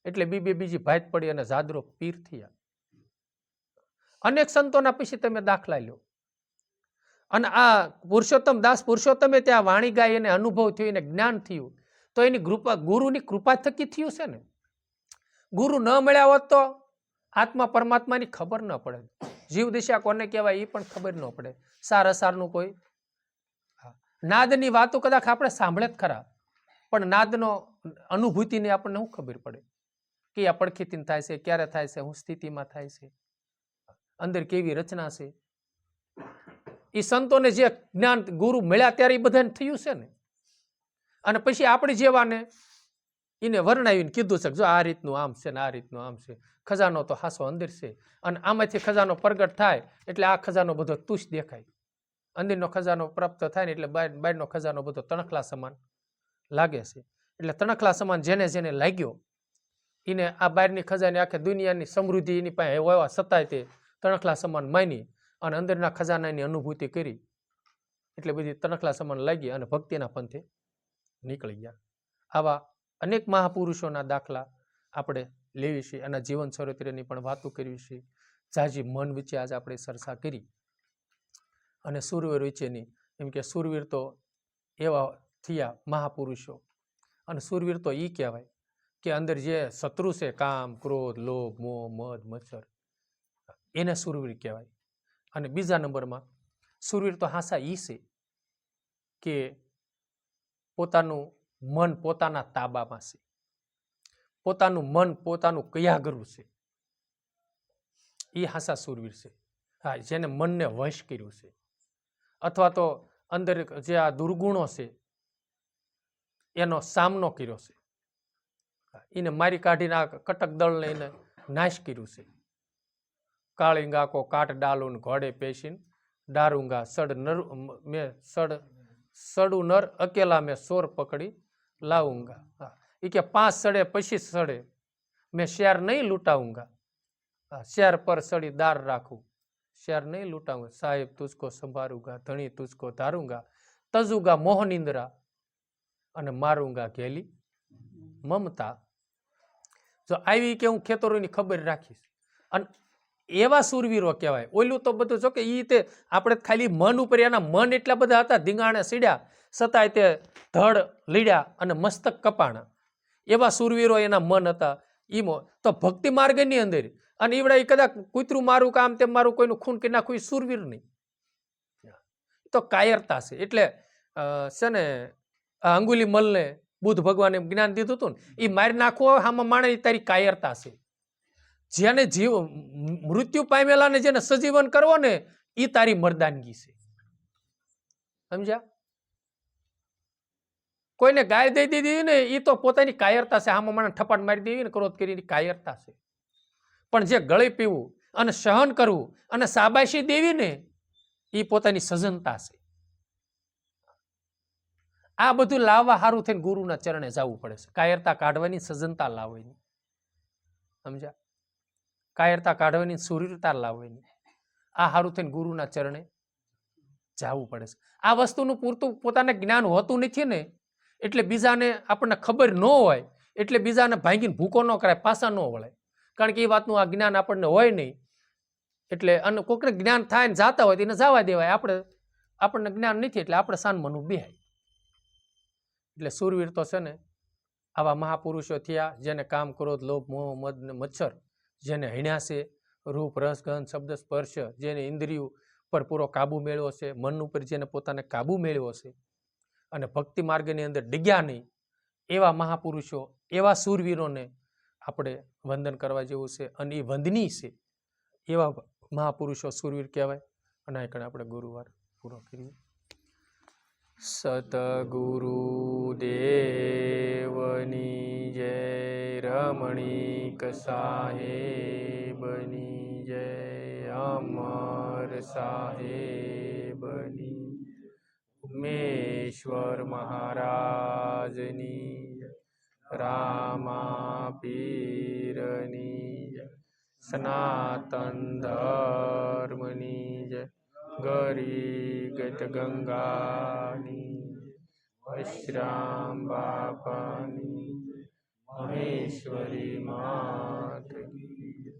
એટલે બીજી ભાત પડી અને જાદરો પીર થયા. અનેક સંતોના પછી તમે દાખલા લો. અને આ પુરુષોત્તમ દાસ પુરુષોત્તમે ત્યાં વાણી ગાય એને અનુભવ થયો, એને જ્ઞાન થયું, તો એની ગુરુની કૃપા થકી થયું છે ને. ગુરુ ન મળ્યા હોત તો આત્મા પરમાત્માની ખબર ન પડે, જીવ દિશા કોને કહેવાય એ પણ ખબર ન પડે. સાર અસારનું કોઈ નાદની વાતો કદાચ આપણે સાંભળે જ ખરા, પણ નાદનો અનુભૂતિની આપણને શું ખબર પડે કે આ પડખેથી થાય છે, ક્યારે થાય છે, હું સ્થિતિમાં થાય છે, અંદર કેવી રચના છે. એ સંતોને જે જ્ઞાન ગુરુ મળ્યા ત્યારે એ બધાને થયું છે ને. અને પછી આપણે જેવાને એને વર્ણવીને કીધું છે જો આ રીતનું આમ છે ને આ રીતનું આમ છે. ખજાનો તો હાસો અંદર છે, અને આમાંથી ખજાનો પ્રગટ થાય એટલે આ ખજાનો બધો તુષ દેખાય. અંદરનો ખજાનો પ્રાપ્ત થાય ને એટલે બહારનો ખજાનો બધો તણખલા સમાન લાગે છે. એટલે તણખલા સમાન જેને જેને લાગ્યો એને આ બહારની ખજાની આખે દુનિયાની સમૃદ્ધિ એની પાસે હોવા છતાંય તે તણખલા સમાન માની અને અંદરના ખજાનાની અનુભૂતિ કરી એટલે બધી તણખલા સમાન લાગી અને ભક્તિના પંથે નીકળી ગયા. આવા અનેક મહાપુરુષોના દાખલા આપણે લેવી છે અને જીવન ચરિત્રની પણ વાતો કરવી છે. જાજી મન વિશે આજે આપણે ચર્ચા કરી અને સુરવીર વિશેની, એમ કે સુરવીર તો એવા થયા મહાપુરુષો. અને શૂરવીર તો એ કહેવાય કે અંદર જે શત્રુ છે, કામ, ક્રોધ, લોભ, મોહ, મદ, મચ્છર, એને શૂરવીર કહેવાય. અને બીજા નંબરમાં શૂરવીર તો હાસા ઈ છે કે પોતાનું મન પોતાના તાબામાં છે, પોતાનું મન પોતાનું કયાગરું છે, એ હાસા શૂરવીર છે. હા, જેને મનને વશ કર્યું છે, અથવા તો અંદર જે આ દુર્ગુણો છે એનો સામનો કર્યો છે, એને મારી કાઢીને આ કટક દળને એને નાશ કર્યું છે. કાળિંગા કો કાટ ડાલુન ઘોડે પેશીન ડારૂંગા સડુ નર અકેલા મેં સોર પકડી લાવુંગા. એ કે 5 સડે પછી સડે મેં શેર નહીં લૂંટાऊंगा, શેર પર સડી દાર રાખું, શેર નહીં લૂંટાऊंगा, સાહેબ તુझको સંભાरूंगा, ધણી તુझको ધાरूंगा, તજુગા મોહ નિંદ્રા અને મારુંગા ઘેલી મમતા. જો આવી કે હું ખેતરોની ખબર રાખીશ. અને એવા શૂરવીરો કહેવાય. ઓલું તો બધું જો કે ઈ તે આપણે ખાલી મન ઉપર, એના મન એટલા બધા હતા, ધીંગાણે સીડ્યા છતાંય તે ધડ લીડ્યા અને મસ્તક કપાણા. એવા શૂરવીરો એના મન હતા. ઈમો તો ભક્તિ માર્ગની અંદર અને ઈવડા કદાચ કૂતરું મારું કામ તેમ મારું કોઈનું ખૂન કરી નાખવું, એ શૂરવીર નહીં, તો કાયરતા છે. એટલે છે ને અંગુલી મલને બુદ્ધ ભગવાને જ્ઞાન દીધું હતું ને, એ મારી નાખવો આમાં માણે તારી કાયરતા છે. જેને જીવ મૃત્યુ પામેલા ને જેને સજીવન કરવો ને, એ તારી મર્દાનગી છે. સમજ્યા? કોઈને ગાય દઈ દીધી ને, એ તો પોતાની કાયરતા છે. આમાં મને ઠપાટ મારી દેવી ને, ક્રોધ કરી, કાયરતા છે. પણ જે ગળી પીવું અને સહન કરવું અને શાબાશી દેવી ને, એ પોતાની સજનતા છે. આ બધું લાવવા સારું થઈને ગુરુના ચરણે જવું પડે છે. કાયરતા કાઢવાની, સજનતા લાવવાની. સમજ્યા? કાયરતા કાઢવાની, શૂરવીરતા લાવવાની. આ સારું થઈને ગુરુના ચરણે જવું પડે છે. આ વસ્તુનું પૂરતું પોતાને જ્ઞાન હોતું નથી ને, એટલે બીજાને આપણને ખબર ન હોય એટલે બીજાને ભાંગીને ભૂકો ન કરાય, પાછા ન વળાય. કારણ કે એ વાતનું આ જ્ઞાન આપણને હોય નહીં. એટલે અને કોઈકને જ્ઞાન થાય ને જાતા હોય તો એને જવા દેવાય. આપણને જ્ઞાન નથી એટલે આપણે સાનમનું બેહાય. એટલે શૂરવીર તો છે ને આવા મહાપુરુષો થયા, જેને કામ, ક્રોધ, લોભ, મોહ, મદ ને મચ્છર જેને હણ્યા છે, રૂપ, રસ, ગંધ, શબ્દ, સ્પર્શ, જેને ઇન્દ્રિયો પર પૂરો કાબુ મેળવ્યો છે, મન ઉપર જેને પોતાને કાબુ મેળવ્યો છે અને ભક્તિ માર્ગની અંદર ડિગ્યા નહીં, એવા મહાપુરુષો, એવા શૂરવીરોને આપણે વંદન કરવા જેવું છે. અને એ વંદનીય છે. એવા મહાપુરુષો શૂરવીર કહેવાય. અને આ કણે આપણે ગુરુવાર પૂરો કરીએ. સતગુરુ દેવની જય, રમણીક સાહેબની જય, અમર સાહેબની, ઉમેશ્વર મહારાજની જય, રામા પીરની જય, સનાતન ધર્મની જય, ગરીગત ગંગાની, વૈશ્રામ બાપાની, મહેશ્વરી માત કી જય.